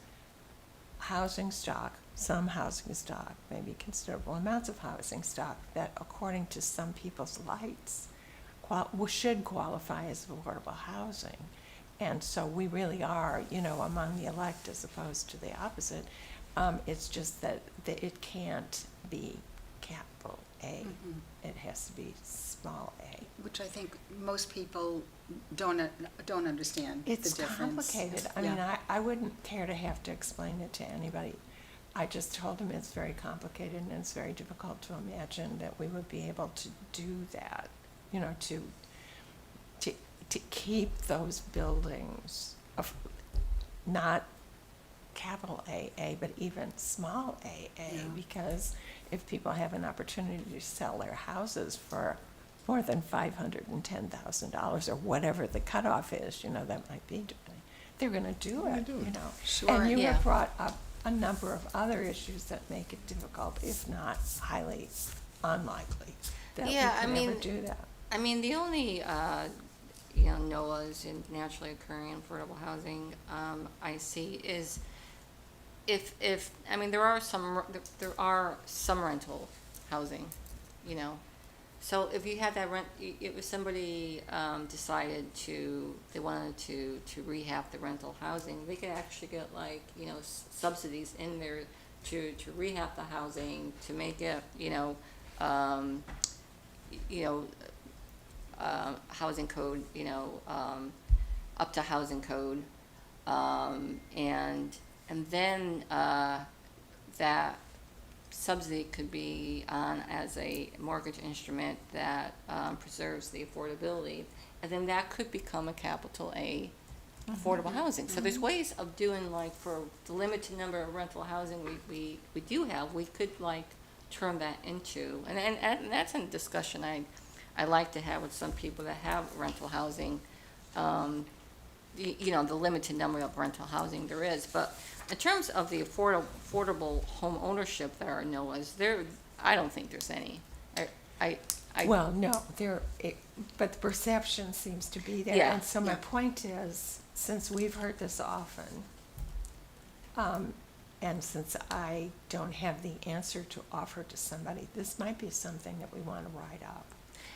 housing stock, some housing stock, maybe considerable amounts of housing stock, that according to some people's lights should qualify as affordable housing. And so we really are, among the elect as opposed to the opposite. It's just that it can't be capital A. Mhm. It has to be small a. Which I think most people don't understand the It's difference. complicated. I Yeah. mean, I wouldn't care to have to explain it to anybody. I just told him it's very complicated and it's very difficult to imagine that we would be able to do that, to keep those buildings of not capital AA, but even small AA, Yeah. because if people have an opportunity to sell their houses for more than $510,000 or whatever the cutoff is, that might be, they're going to do They're it, gonna do it. Sure. And you Yeah. have brought up a number of other issues that make it difficult, if not highly unlikely, that we Yeah, I can ever mean, do that. I mean, the only, know, NOAAs and naturally occurring affordable housing, I see is if, I mean, there are some rental housing, you know. So if you had that if somebody decided they wanted to rehab the rental housing, they could actually get like, you know, subsidies in there to rehab the housing, to make it, housing code, up to housing code. And then that subsidy could be on as a mortgage instrument that preserves the affordability, and then that could become a capital A affordable housing. So there's ways of doing, like, for the limited number of rental housing we do have, we could like turn that into, and that's a discussion I like to have with some people that have rental housing, the limited number of rental housing there is. But in terms of the affordable home ownership, there are NOAAs. I don't think there's any. Well, no, but the perception seems to be there. Yeah, And so my yeah. point is, since we've heard this often, and since I don't have the answer to offer to somebody, this might be something that we want to write up.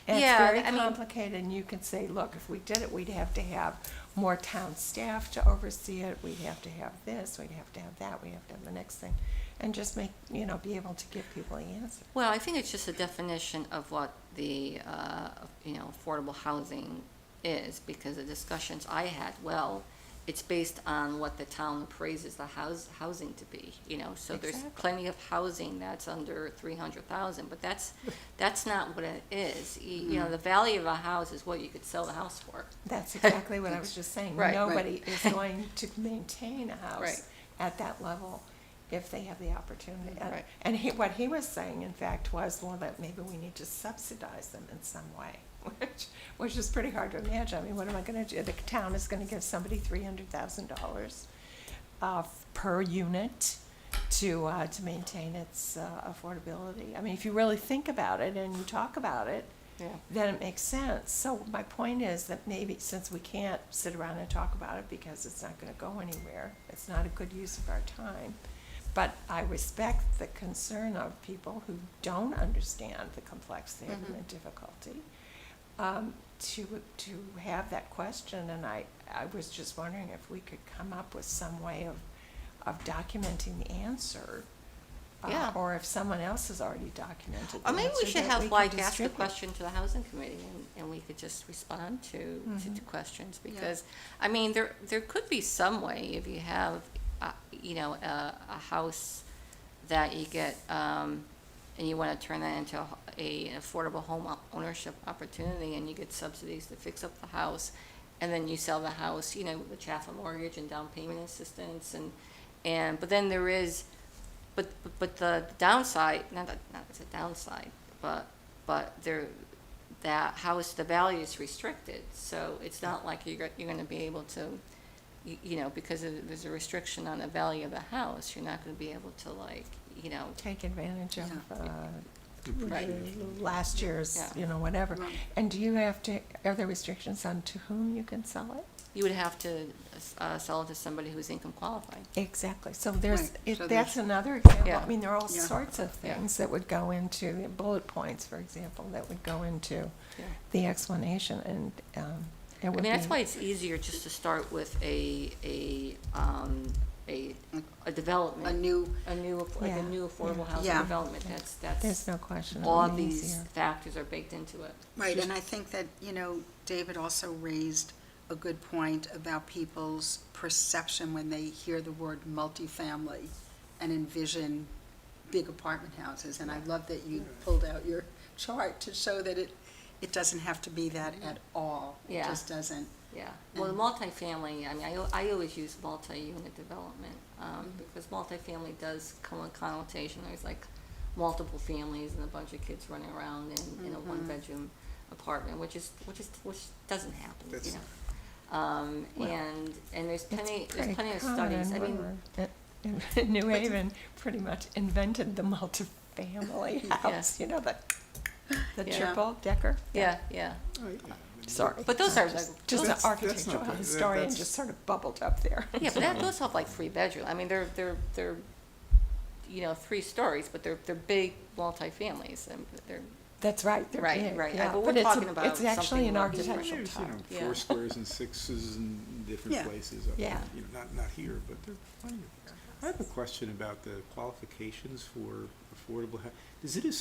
And Yeah, it's very I mean- complicated, and you could say, look, if we did it, we'd have to have more town staff to oversee it, we'd have to have this, we'd have to have that, we'd have to have the next thing, and just be able to give people the answer. Well, I think it's just a definition of what the, affordable housing is, because the discussions I had, it's based on what the town appraises the housing to be, so there's Exactly. plenty of housing that's under 300,000, but that's not what it is. The value of a house is what you could sell the house for. That's exactly what I was just saying. Right. Nobody is going to maintain a house Right. at that level if they have the opportunity. And- Right. And what he was saying, in fact, was, well, that maybe we need to subsidize them in some way, which is pretty hard to imagine. I mean, what am I going to do? The town is going to give somebody $300,000 per unit to maintain its affordability. I mean, if you really think about it and you talk about it, Yeah. then it makes sense. So my point is that maybe, since we can't sit around and talk about it because it's not going to go anywhere, it's not a good use of our time. But I respect the concern of people who don't understand the complexity and the difficulty, to have that question. And I was just wondering if we could come up with some way of documenting the answer. Yeah. Or if someone else has already documented the Or maybe we answer should that have, could ask the distribute. question to the housing committee, and we could just respond to questions, Yeah. because, I mean, there could be some way, if you have, a house that you get, and you want to turn that into an affordable home ownership opportunity, and you get subsidies to fix up the house, and then you sell the house, with the Chaffа mortgage and down payment assistance, but then there is, but the downside, not it's a downside, but that house, the value is restricted, so it's not like you're going to be able to, because there's a restriction on the value of the house, you're not going to be able to, Take advantage of Right. last year's, Yeah. whatever. Right. And are there restrictions on to whom you can sell it? you would have to sell it to somebody who's income qualified. Exactly. So Right. So that's there's- another example. Yeah. I mean, there are all Yeah. sorts of Yeah. things that would go into, bullet points, for example, that would go into Yeah. the explanation, and it I would mean, that's be- why it's easier just to start with a development. A new, a new Yeah, affordable yeah. housing Yeah. development, There's that's, no question. it all would of be these easier. factors are baked into it. right, and I think that, David also raised a good point about people's perception when they hear the word multifamily and envision big apartment houses. And I love that you pulled out your chart to show that it doesn't have to be that at all. It Yeah. just doesn't. Yeah, well, the multifamily, I mean, I always use multi-unit development, because multifamily does come with connotation, there's like multiple families and a bunch of kids running around in a one-bedroom apartment, which doesn't happen, That's- and there's plenty Pretty of common studies, I mean, word. And New Haven pretty much invented the multifamily Yeah. house, the Yeah. triple decker. yeah, Oh, yeah. Sorry. But those are like, Just those an That's- architectural not bad. historian That's- just sort of bubbled up there. yeah, but those have like 3 bedroom. I mean, they're, you know, 3 stories, but they're big multi-families, and they're, That's right, they're Right, big, right. yeah. But we're it's a- talking about It's actually something an more architectural There's, type. Yeah. 4 squares and 6s in different Yeah. places. Up Yeah. there. You know, not here, but there are plenty of. I have a question about the qualifications for affordable housing.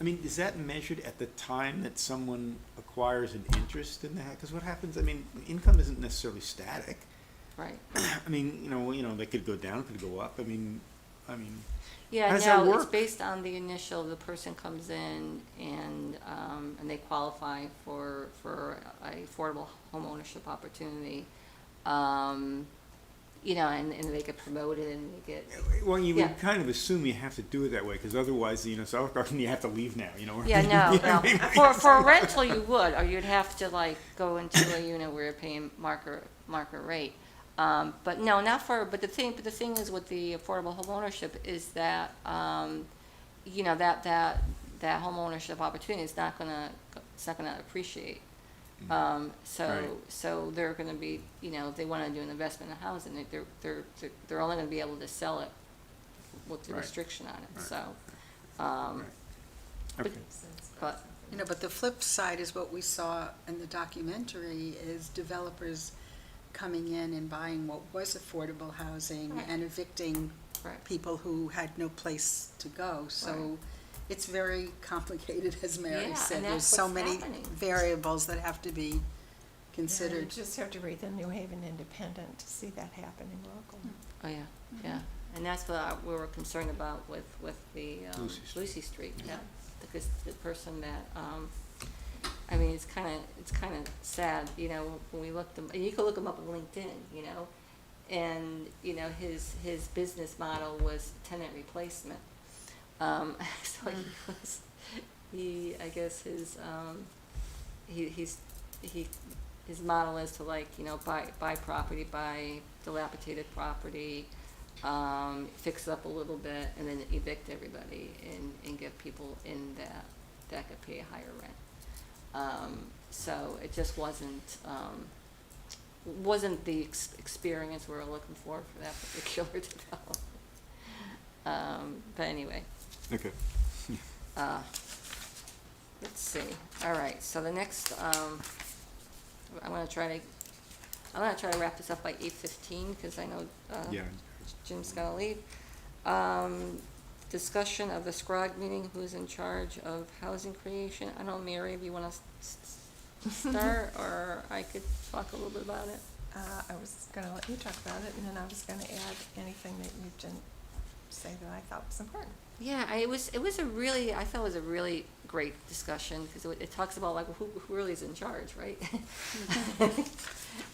I mean, is that measured at the time that someone acquires an interest in the house? Because what happens, I mean, income isn't necessarily static. right. I mean, they could go down, could go up. I mean, Yeah, How does that no, it's work? based on the initial, the person comes in and they qualify for a affordable homeownership opportunity. You know, and they get promoted and they get, well, you Yeah. would kind of assume you have to do it that way, because otherwise, so you have to leave now, or- yeah, no, You know what I no. mean? For a rental, you would, or you'd have to like go into a unit where you're paying market rate. But no, not for, but the thing is with the affordable homeownership is that, you know, that homeownership opportunity is it's not gonna appreciate. Right. So they're gonna be, you know, if they wanna do an investment in housing, they're only gonna be able to sell it with the Right. restriction on it, Right. so. Right. Okay. But, But the flip side is what we saw in the documentary is developers coming in and buying what was affordable housing Right. and evicting right. people who had no place to go. So Right. it's very complicated, as Mary Yeah, said. and There's that's so what's many happening. variables that have to be Yeah, you considered. just have to read the New Haven Independent to see that happening locally. Oh, yeah, yeah, and that's what we were concerned about with the, Lucy Street. Lucy Street, yeah, because the person that, I mean, it's kinda sad, you know, when we looked and you can look him up on LinkedIn, you know, and, you know, his business model was tenant replacement. So I guess his model is to like, you know, buy property, buy dilapidated property, fix it up a little bit, and then evict everybody and get people in that could pay a higher rent. So it just wasn't the experience we were looking for that particular development. But anyway. Okay. Let's see, all right, so the next, I'm gonna try to wrap this up by 8:15, because I know, Yeah. Jim's gotta leave. Discussion of the SCROG meeting, who's in charge of housing creation. I don't know, Mary, if you wanna start, or I could talk a little bit about it. I was gonna let you talk about it, and then I was gonna add anything that you didn't say that I thought was important. Yeah, I thought it was a really great discussion, because it talks about like who really is in charge, right?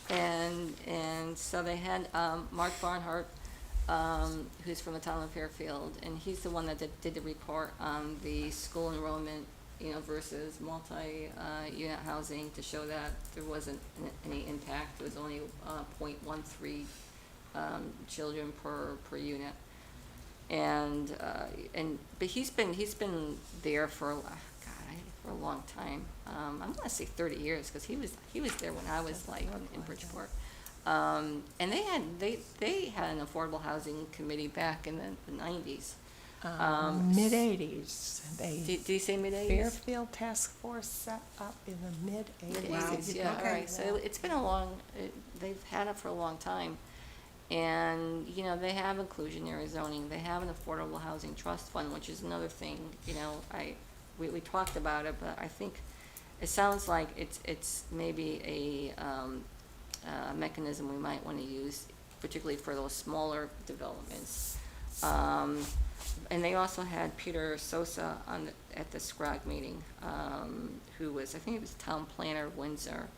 And so they had Mark Barnhart, who's from the town of Fairfield, and he's the one that did the report on the school enrollment, you know, versus multi-unit housing, to show that there wasn't any impact. There was only 0.13 children per unit. But he's been there for a long time. I'm gonna say 30 years, because he was there when I was like in Bridgeport. And they had an affordable housing committee back in the 90s. Mid-80s, Did you say mid-80s? Fairfield Task Force set up in the mid-80s. Mid-80s, yeah, all Okay. right. So it's been they've had it for a long time. And, you know, they have inclusionary zoning, they have an affordable housing trust fund, which is another thing, you know, we talked about it, but I think it sounds like it's maybe a mechanism we might wanna use, particularly for those smaller developments. And they also had Peter Sosa at the SCROG meeting, who was, I think he was town planner of Windsor.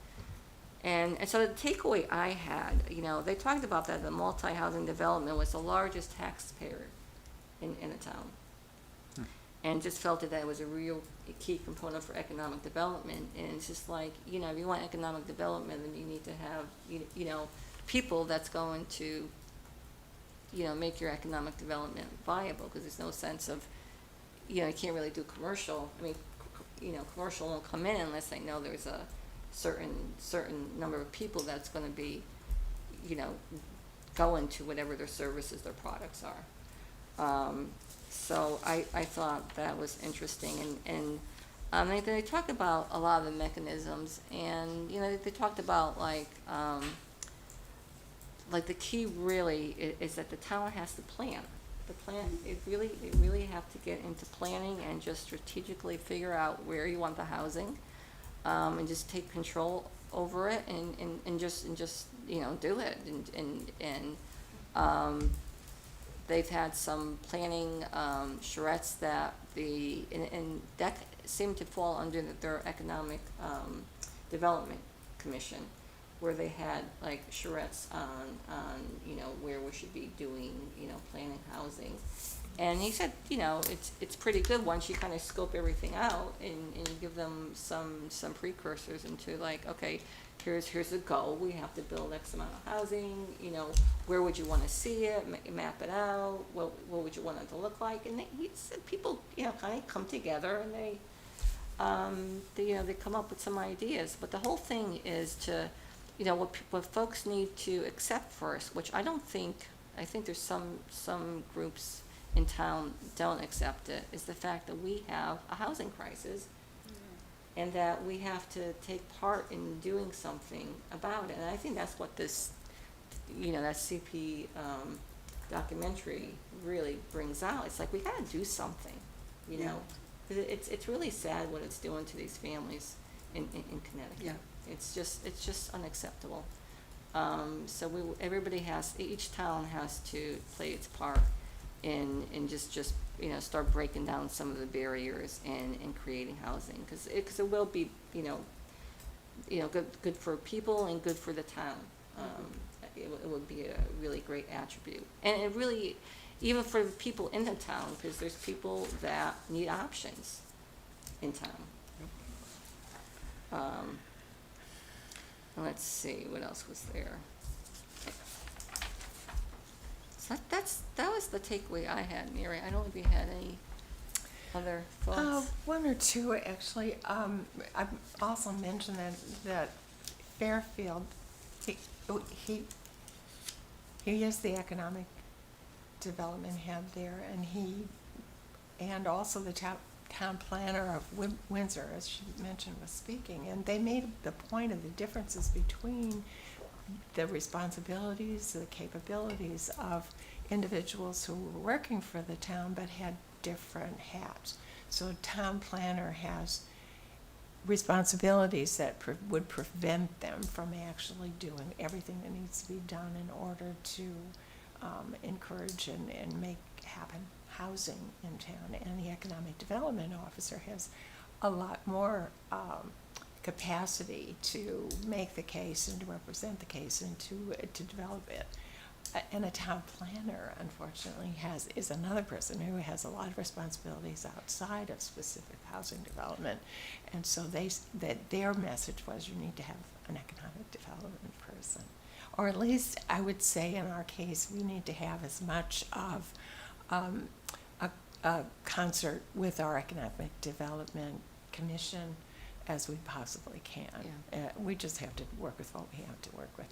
And so the takeaway I had, you know, they talked about that the multi-housing development was the largest taxpayer in the town. And just felt that was a real key component for economic development. And it's just like, you know, if you want economic development, then you need to have, you know, people that's going to, you know, make your economic development viable, because there's no sense of, you know, you can't really do commercial. I mean, you know, commercial won't come in unless they know there's a certain number of people that's gonna be, you know, going to whatever their services, their products are. So I thought that was interesting, and they talked about a lot of the mechanisms, and, you know, they talked about like the key really is that the town has to plan. The plan, they really have to get into planning and just strategically figure out where you want the housing, and just take control over it and just, you know, do it, and they've had some planning, charrettes that and that seemed to fall under their economic, development commission, where they had like charrettes on, you know, where we should be doing, you know, planning housing. And he said, you know, it's pretty good once you kind of scope everything out and you give them some precursors into like, okay, here's the goal, we have to build X amount of housing, you know, where would you want to see it, map it out, what would you want it to look like, and he said people, you know, kind of come together and they you know, they come up with some ideas, but the whole thing is to, you know, what folks need to accept first, which I think there's some groups in town don't accept it, is the fact that we have a housing crisis and that we have to take part in doing something about it. And I think that's what this, you know, that CP documentary really brings out. It's like we gotta do something, you know. 'Cause it's really sad what it's doing to these families in Connecticut. Yeah. It's just unacceptable. So each town has to play its part in just you know, start breaking down some of the barriers and creating housing, because it will be, you know, good for people and good for the town. It would be a really great attribute, and it really, even for the people in the town, because there's people that need options in town. Let's see, what else was there? So that was the takeaway I had, Mary. I don't know if you had any other thoughts. One or two, actually. I also mentioned that Fairfield, he is the economic development head there, and also the town planner of Windsor, as she mentioned, was speaking, and they made the point of the differences between the responsibilities, the capabilities of individuals who were working for the town but had different hats. So a town planner has responsibilities that would prevent them from actually doing everything that needs to be done in order to encourage and make happen housing in town. And the economic development officer has a lot more capacity to make the case and to represent the case and to develop it. And a town planner, unfortunately, is another person who has a lot of responsibilities outside of specific housing development. And so their message was, you need to have an economic development person. Or at least, I would say in our case, we need to have as much of a concert with our Economic Development Commission as we possibly can. Yeah. We just have to work with what we have to work with.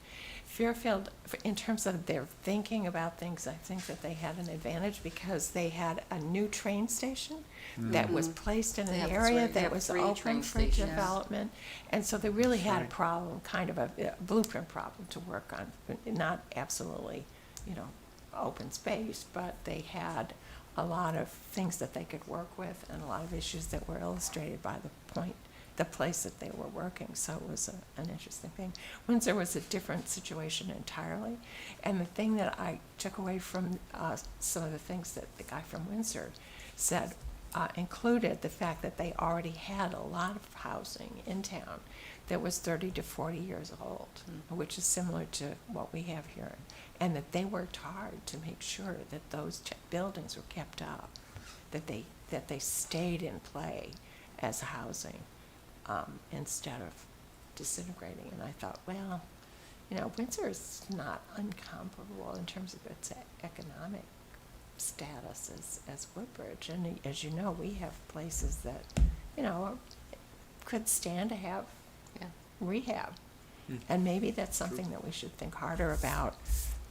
Fairfield, in terms of their thinking about things, I think that they had an advantage because they had a new train station that was placed in They an have area three- they that have was 3 open train for stations. development. And so they really had a Right. problem, kind of a blueprint problem to work on, but not absolutely, open space, but they had a lot of things that they could work with and a lot of issues that were illustrated by the place that they were working. So it was an interesting thing. Windsor was a different situation entirely. And the thing that I took away from some of the things that the guy from Windsor said included the fact that they already had a lot of housing in town that was 30 to 40 years old, which is similar to what we have here. And that they worked hard to make sure that those buildings were kept up, that they stayed in play as housing instead of disintegrating. And I thought, well, Windsor is not incomparable in terms of its economic status as Woodbridge. And as you know, we have places that, could stand to have Yeah. rehab. Hmm. And maybe that's something that we should think harder about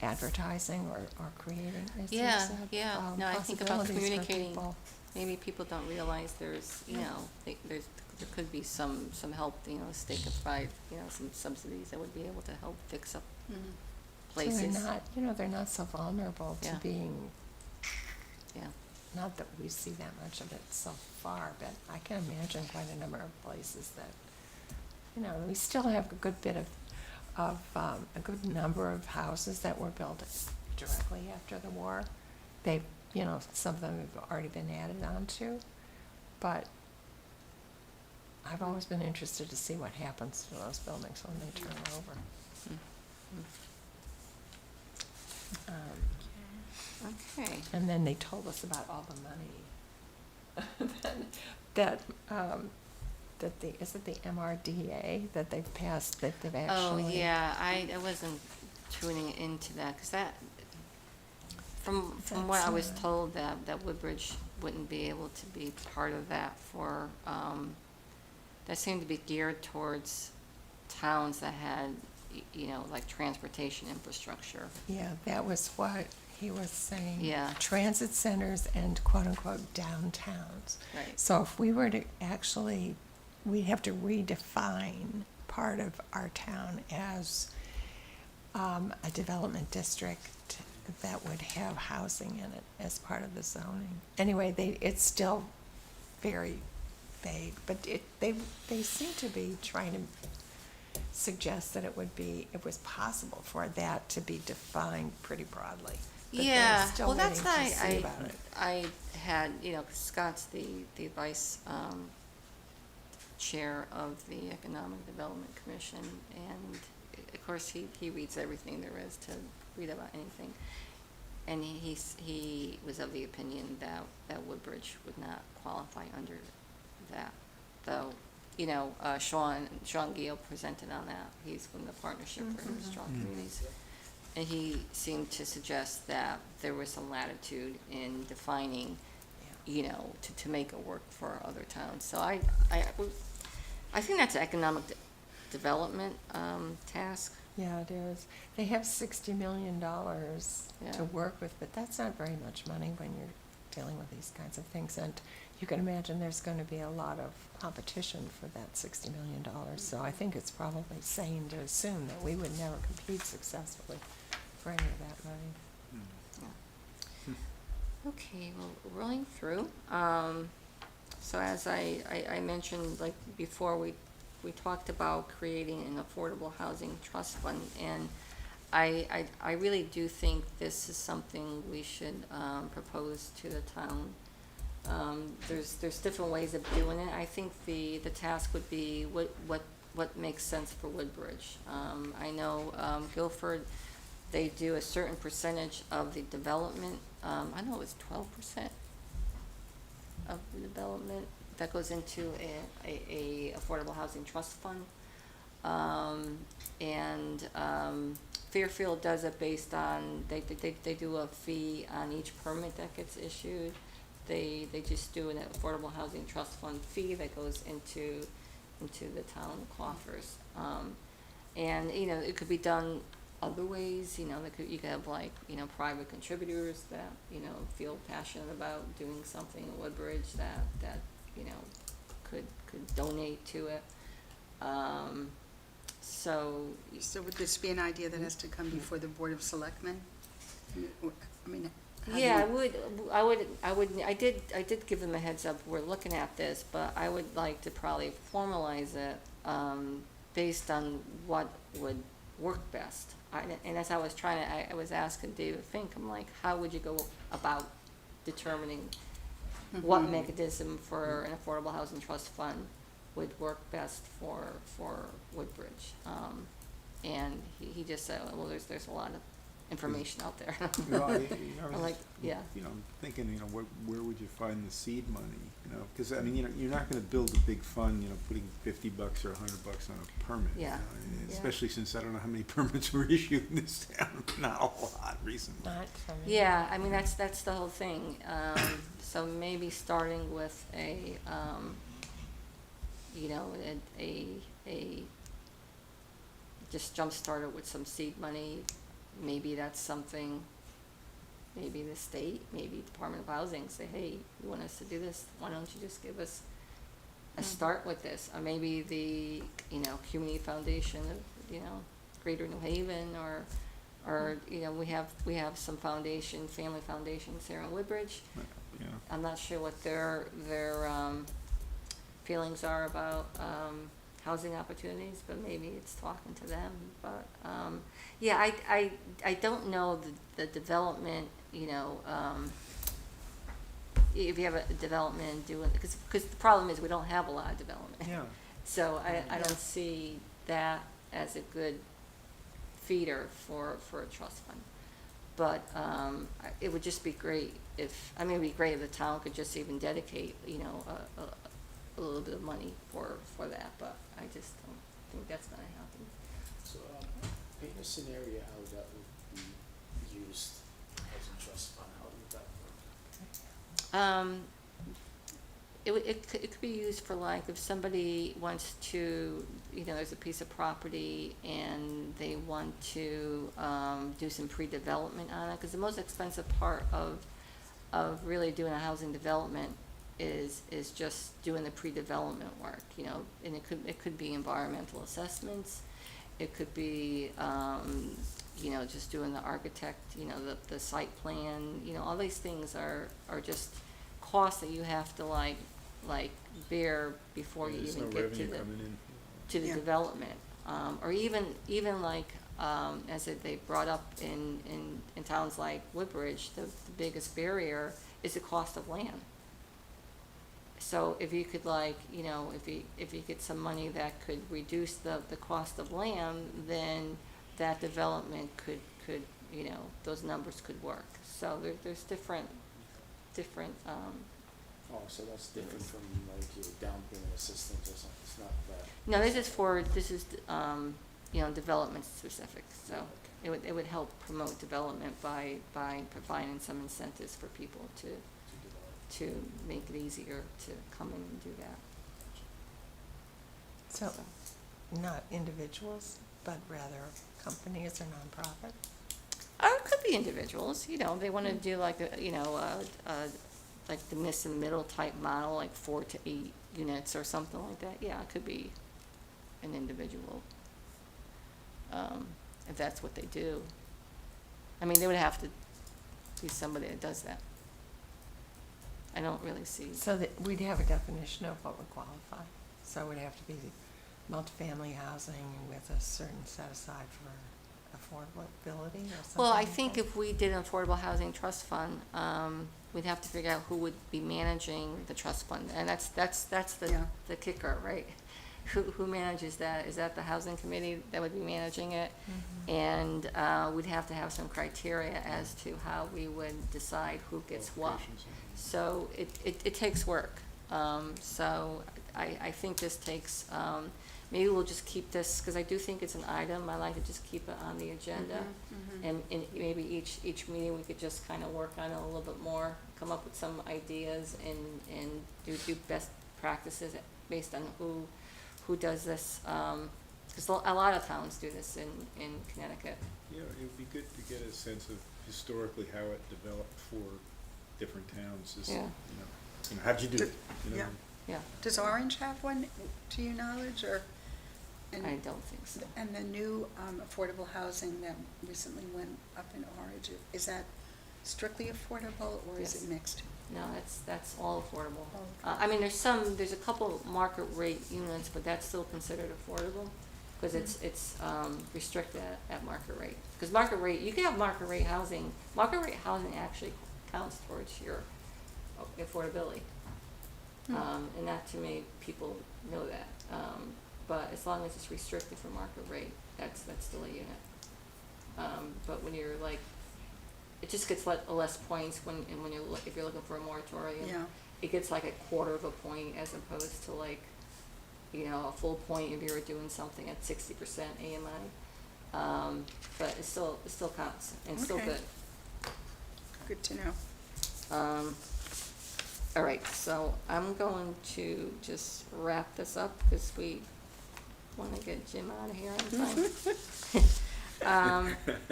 advertising or creating, as you Yeah, said, yeah. No, I think about possibilities for communicating. people. Maybe people don't realize there's, you know, there could be some help, you know, the state could provide, you know, some subsidies that would be able to help fix up Mhm. So they're places. not, they're not so vulnerable to Yeah. being, Yeah, not that we see that much of it so far, but I can imagine quite a number of places that, we still have a good bit a good number of houses that were built directly after the war. They, some of them have already been added onto, but I've always been interested to see what happens to those buildings when they turn over. okay. And then they told us about all the money is it the MRDA that they've passed, that they've actually. Oh, yeah, I wasn't tuning into that, because that, from what I was That's, told, that Woodbridge wouldn't be able to be part of that for, that seemed to be geared towards towns that had, like transportation infrastructure. Yeah, that was what he was saying. Yeah. Transit centers and quote-unquote downtowns. Right. So if we were to actually, we'd have to redefine part of our town as a development district that would have housing in it as part of the zoning. Anyway, it's still very vague, but they seem to be trying to suggest that it was possible for that to be defined pretty broadly. But they're Yeah, still well, that's waiting why to see about it. I had, 'cause Scott's the vice chair of the Economic Development Commission, and of course, he reads everything there is to read about anything. And he was of the opinion that Woodbridge would not qualify under that, though, Sean Gill presented on that. He's from the Partnership for Strong Communities. And he seemed to suggest that there was some latitude in defining, to make it work for other towns. So I think that's an economic development task. Yeah, it is. They have $60 million Yeah. to work with, but that's not very much money when you're dealing with these kinds of things. And you can imagine there's going to be a lot of competition for that $60 million. So I think it's probably sane to assume that we would never compete successfully for any of that money. Yeah. Okay, well, rolling through. So as I mentioned, like before, we talked about creating an affordable housing trust fund, and I really do think this is something we should propose to the town. There's different ways of doing it. I think the task would be what makes sense for Woodbridge. I know Guilford, they do a certain percentage of the development. I know it's 12% of the development that goes into a affordable housing trust fund. And Fairfield does it based on, they do a fee on each permit that gets issued. They just do an affordable housing trust fund fee that goes into the town coffers. And, it could be done other ways, you could have private contributors that, feel passionate about doing something in Woodbridge that could donate to it. So So would this be an idea that has to come before the Board of Selectmen? I mean, how do yeah, you- I did give them a heads up, we're looking at this, but I would like to probably formalize it, based on what would work best. And as I was I was asking David Fink, I'm like, how would you go about determining what Mhm. mechanism for an affordable housing trust fund would work best for Woodbridge? And he just said, well, there's a lot of information out there. I'm like, yeah. I'm thinking, where would you find the seed money? Because you're not going to build a big fund, putting $50 or $100 on a permit. Yeah. Yeah. Especially since I don't know how many permits were issued in this town. Not a lot recently. Not for me. Yeah, I mean, that's the whole thing. So maybe starting with a just jumpstart it with some seed money. Maybe that's something, maybe the state, maybe Department of Housing say, hey, you want us to do this? Why don't you just give us a start with this? Or maybe the, Community Foundation of, Greater New Haven, or, we have some family foundations here in Woodbridge. Yeah. I'm not sure what their feelings are about housing opportunities, but maybe it's talking to them. But yeah, I don't know the development. If you have a development doing, because the problem is we don't have a lot of development. Yeah. So I don't see that as a good feeder for a trust fund. But it would just be great it'd be great if the town could just even dedicate, a little bit of money for that, but I just don't think that's gonna happen. So, paint a scenario how that would be used as a trust fund, how would that work? It could be used for, like, if somebody wants to, there's a piece of property and they want to do some pre-development on it, because the most expensive part of really doing a housing development is just doing the pre-development work, and it could be environmental assessments, it could be just doing the architect, the site plan, all these things are just costs that you have to like bear before you There's even no get revenue coming in. to the Yeah. development. Or even like, they brought up in towns like Woodbridge, the biggest barrier is the cost of land. So if you could if you get some money that could reduce the cost of land, then that development could, those numbers could work. So there's different, Oh, so that's different from like your down payment assistance or something, it's not that. no, this is development specific, so it would help promote development by providing some incentives for people To develop. to make it easier to come in and do that. So, not individuals, but rather companies or nonprofits? Or it could be individuals, they wanna do like like the miss and middle type model, like 4 to 8 units or something like that. Yeah, it could be an individual, if that's what they do. I mean, they would have to be somebody that does that. I don't really see. So that we'd have a definition of what would qualify. So it would have to be multifamily housing with a certain set aside for affordability or something Well, I like think that? if we did an affordable housing trust fund, we'd have to figure out who would be managing the trust fund, and that's Yeah. the kicker, right? Who manages that? Is that the housing committee that would be managing it? Mhm. And we'd have to have some criteria as to how we would decide who gets what. Qualifications. So it takes work. So I think this takes, maybe we'll just keep this, because I do think it's an item. I like to just keep it on the agenda. And maybe each meeting, we could just kind of work on it a little bit more, come up with some ideas and do best practices based on who does this. Because a lot of towns do this in Connecticut. Yeah, it would be good to get a sense of historically how it developed for different towns. Yeah. How'd you do it? Yeah. Yeah, Does Orange have one, to your knowledge, or? and- I don't think so. And the new affordable housing that recently went up in Orange, is that strictly affordable, or is Yes. it mixed? No, that's all affordable. Oh, okay. I mean, there's a couple market rate units, but that's still considered affordable, because it's restricted at market rate. Because market rate, you can have market rate housing actually counts towards your affordability. And not too many people know that. But as long as it's restricted for market rate, that's still a unit. But when you're like, it just gets less points if you're looking for a moratorium. Yeah. It gets like a quarter of a point as opposed to like, a full point if you were doing something at 60% AMI. But it still counts, and it's still Okay. good. Good to know. All right, so I'm going to just wrap this up because we wanna get Jim out of here on time.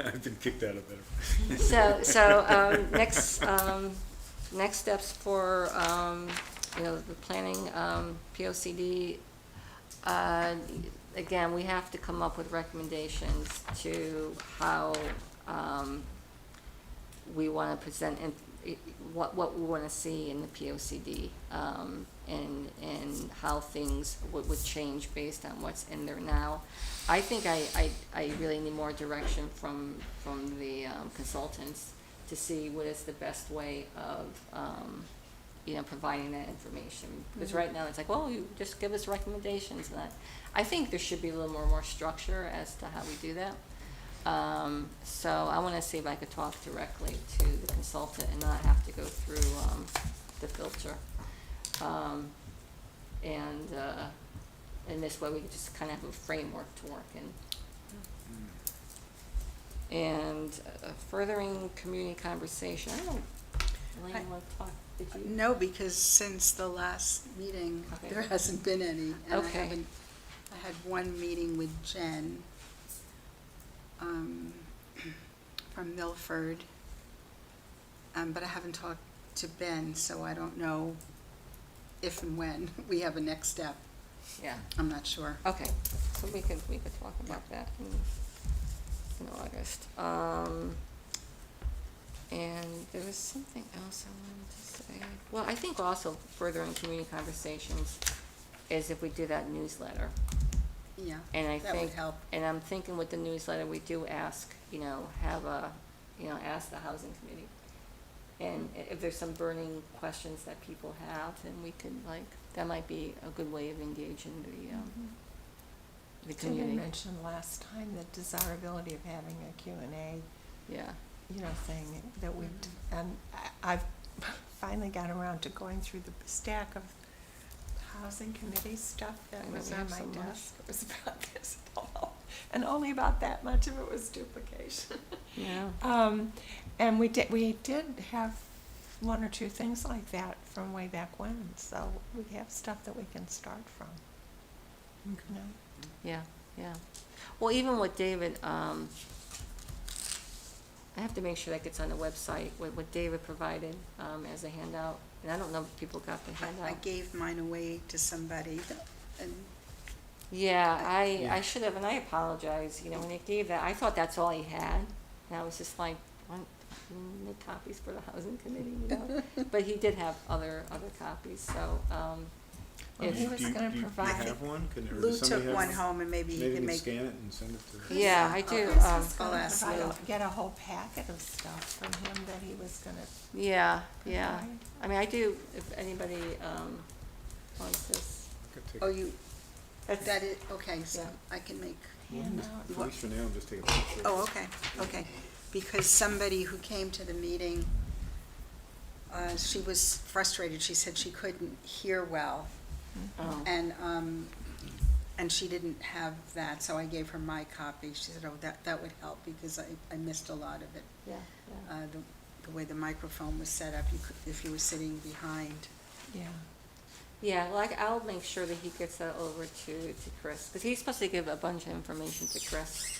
I've been kicked out of better. Next steps for, the planning, POCD, again, we have to come up with recommendations to how, we wanna present and what we wanna see in the POCD, and how things would change based on what's in there now. I think I really need more direction from the consultants to see what is the best way of, providing that information. Because right now, it's like, well, you just give us recommendations, and I think there should be a little more structure as to how we do that. So I wanna see if I could talk directly to the consultant and not have to go through, the filter. And this way we could just kind of have a framework to work in. And furthering community conversation, I don't know, Elaine, you wanna talk, did you? No, because since the last meeting, Okay. there hasn't been any. And Okay. I had one meeting with Jen, from Milford, but I haven't talked to Ben, so I don't know if and when we have a next step. Yeah, I'm not sure. okay, so we could talk about that in August. And there was something else I wanted to say. Well, I think also furthering community conversations is if we do that newsletter. Yeah, And I that would think, help. and I'm thinking with the newsletter, we do ask, ask the housing committee. And if there's some burning questions that people have, then we could that might be a good way of engaging the David community. mentioned last time the desirability of having a Q&A, Yeah, thing that we, and I've finally got around to going through the stack of housing committee stuff that I know was we on have my so much. desk. It was about this, and only about that much of it was duplication. yeah. And we did have one or two things like that from way back when, so we have stuff that we can start from. You know? Yeah, yeah. Well, even with David, I have to make sure that gets on the website, what David provided, as a handout. And I don't know if people got the handout. I gave mine away to somebody, and Yeah, I Yeah. should have, and I apologize, when he gave that, I thought that's all he had. And I was just like, make copies for the housing committee, But he did have other copies, so, Well, he was gonna Do you provide- have one? Or Lou does somebody took have one home, and maybe he Maybe can you can make. scan it and send it to. yeah, I do. Chris was I'll gonna ask provide Lou. get a whole packet of stuff from him that he was gonna Yeah. provide. I mean, I do, if anybody, wants this. Could take- Oh, you, That's- that is, okay, so Yeah. I can make. hand out. At least for now, just take a picture. Oh, okay. Because somebody who came to the meeting, she was frustrated. She said she couldn't hear well, Oh. and she didn't have that, so I gave her my copy. She said, oh, that would help, because I missed a lot of it. Yeah, yeah. The way the microphone was set up, if you were sitting behind. Yeah. Yeah, well, I'll make sure that he gets that over to Chris, because he's supposed to give a bunch of information to Chris.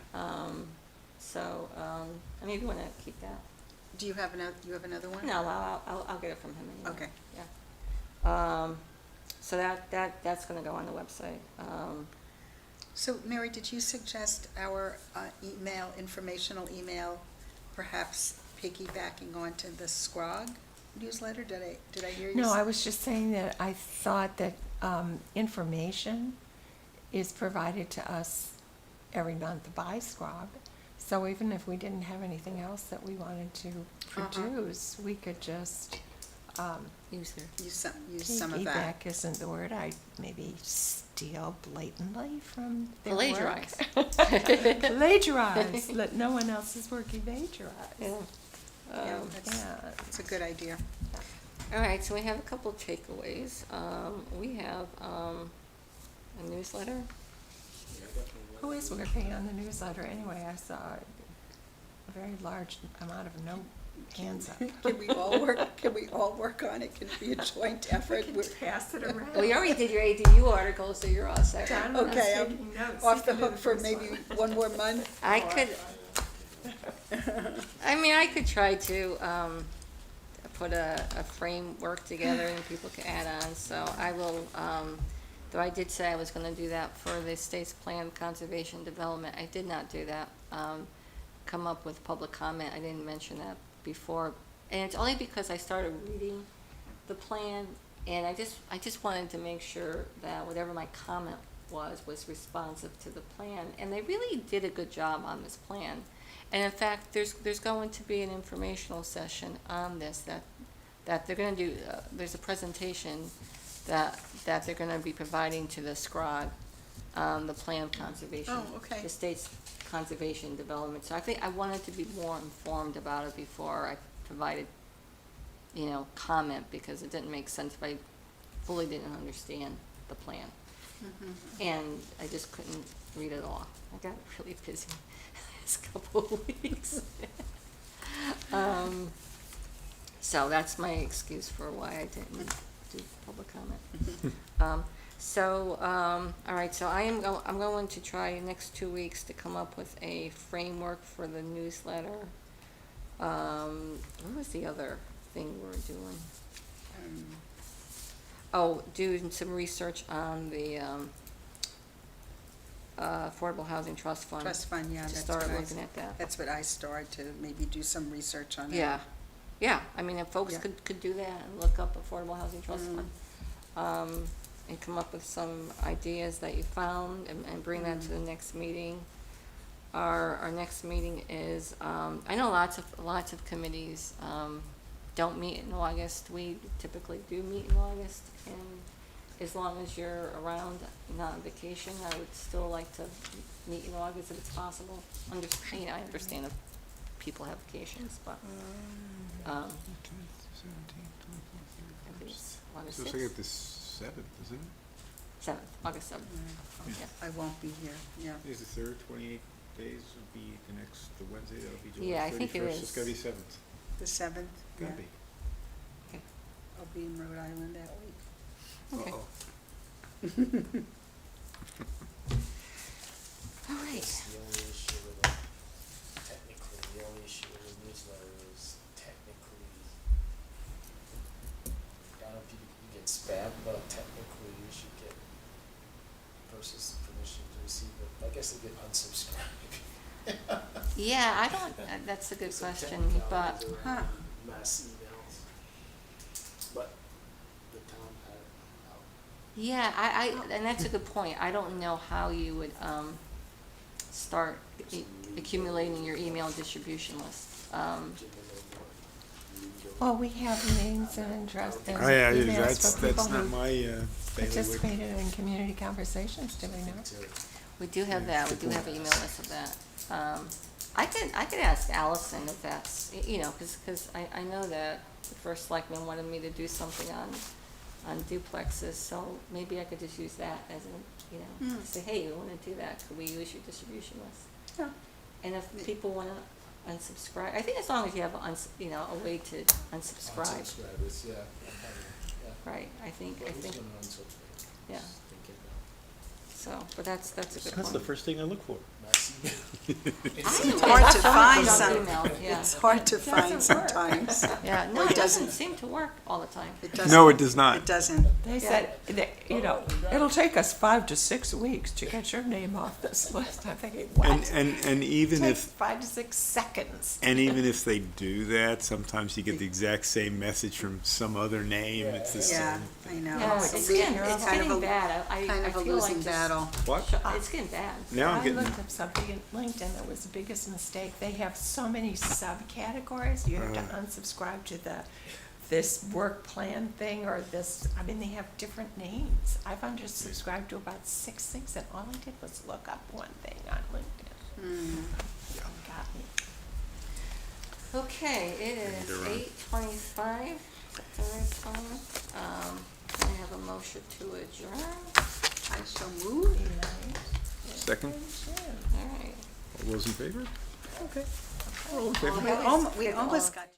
I mean, if you wanna keep that. Do you have another one? No, I'll get it from him anyway. Okay. Yeah. So that's gonna go on the website. So, Mary, did you suggest our informational email, perhaps piggybacking onto the SCROG newsletter? Did I hear you? No, I was just saying that I thought that information is provided to us every month by SCROG. So even if we didn't have anything else that we wanted to produce, we could just Use there. Use some of that. piggyback isn't the word. I maybe steal blatantly from their work. Plagiarize. Plagiarize. Let no one else's work evagorize. Yeah. Yeah, Yeah. that's a good idea. All right, so we have a couple takeaways. We have a newsletter. Yeah, definitely. Who is working on the newsletter anyway? I saw a very large amount of Hands up. Can we all work on it? Can it be a joint effort? We're- Pass it around. Well, you already did your ADU article, so you're all set. John was Okay, I'm taking notes. off the He can do hook for first maybe one. one more month? I could, I mean, I could try to, put a framework together and people can add on, so I will, though I did say I was gonna do that for the state's plan conservation development, I did not do that. Come up with public comment, I didn't mention that before, and it's only because I started reading the plan, and I just wanted to make sure that whatever my comment was responsive to the plan, and they really did a good job on this plan. And in fact, there's going to be an informational session on this that they're gonna do, there's a presentation that they're gonna be providing to the SCROG, the plan of conservation. Oh, okay. The state's conservation development, so I think I wanted to be more informed about it before I provided, comment, because it didn't make sense if I fully didn't understand the plan. And I just couldn't read it all. I got really busy this couple of weeks. So that's my excuse for why I didn't do public comment. All right, so I'm going to try next 2 weeks to come up with a framework for the newsletter. What was the other thing we were doing? Doing some research on the Affordable Housing Trust Fund. Trust fund, yeah, To that's start what I, looking at that. that's what I started to maybe do some research on it. Yeah, I mean, if folks Yeah. could do that and look up Affordable Housing Trust Mm. Fund, and come up with some ideas that you found and bring that to the next meeting. Our next meeting is, I know lots of committees, don't meet in August. We typically do meet in August, and as long as you're around, not on vacation, I would still like to meet in August if it's possible. I understand if people have vacations, but, I think it's August So it's like 6th, at the 7th, isn't it? 7th, August 7th. Mm, Yeah. I won't be here, yeah. Is the third, 28 days would be the Wednesday, that'll be July 31st. Yeah, I think it It's gotta be is. 7th. The 7th, yeah. Gotta be. I'll be in Rhode Island that week. Okay. Uh-oh. All right. The only issue with it, technically, the only issue with the newsletter is technically, I don't know if you get spam, but technically you should get person's permission to receive it. I guess they get unsubscribed. Yeah, I don't, that's a good Some question, but, technicalities Huh. around mass emails. But the town had it out. yeah, and that's a good point. I don't know how you would, start accumulating your email distribution list. Well, we have names and addresses and Oh, yeah, emails that's for people not who my, bailiwick. participated in community conversations, do we not? We do have Yeah, that, we good do have an email list of that. I could ask Allison if that's, cause I know that the first selectman wanted me to do something on duplexes, so maybe I could just use that as say, hey, we wanna do that, could we use your distribution list? Yeah. And if people wanna unsubscribe, I think as long as you have a way to unsubscribe, Unsubscribers, yeah, I'm having, yeah. right, I think, But who's gonna unsubscribe? Yeah. Just thinking about so, but that's a good point. That's the first thing I look for. mass email. It's hard to find some. some. Yeah. It's hard to Doesn't find work. sometimes. Yeah, no, Or it doesn't doesn't. seem to work all the time. It doesn't. No, it does not. It doesn't. They Yeah. said, that, it'll take us 5 to 6 weeks to get your name off this list. I'm thinking, what? And even Takes if 5 to 6 seconds. And even if they do that, sometimes you get the exact same message from some other name. Yeah. It's the Yeah, same. I know. Yeah, It's it's a getting, lo- it's kind of getting a- bad. I Kind of a feel like losing just- battle. What? It's getting bad. Now I'm I getting. looked up something in LinkedIn that was the biggest mistake. They have so many subcategories. You have to unsubscribe to this work plan thing or this. I mean, they have different names. I've unsubscribed to about 6 things, and all I did was look up one thing on LinkedIn. Hmm. Got me. Okay, it is You're right. 8:25. That's the right time. Can I have a motion to adjourn? I shall move. Second. All right. All those in favor? Okay. All in Well, favor? we always We pick all almost of got.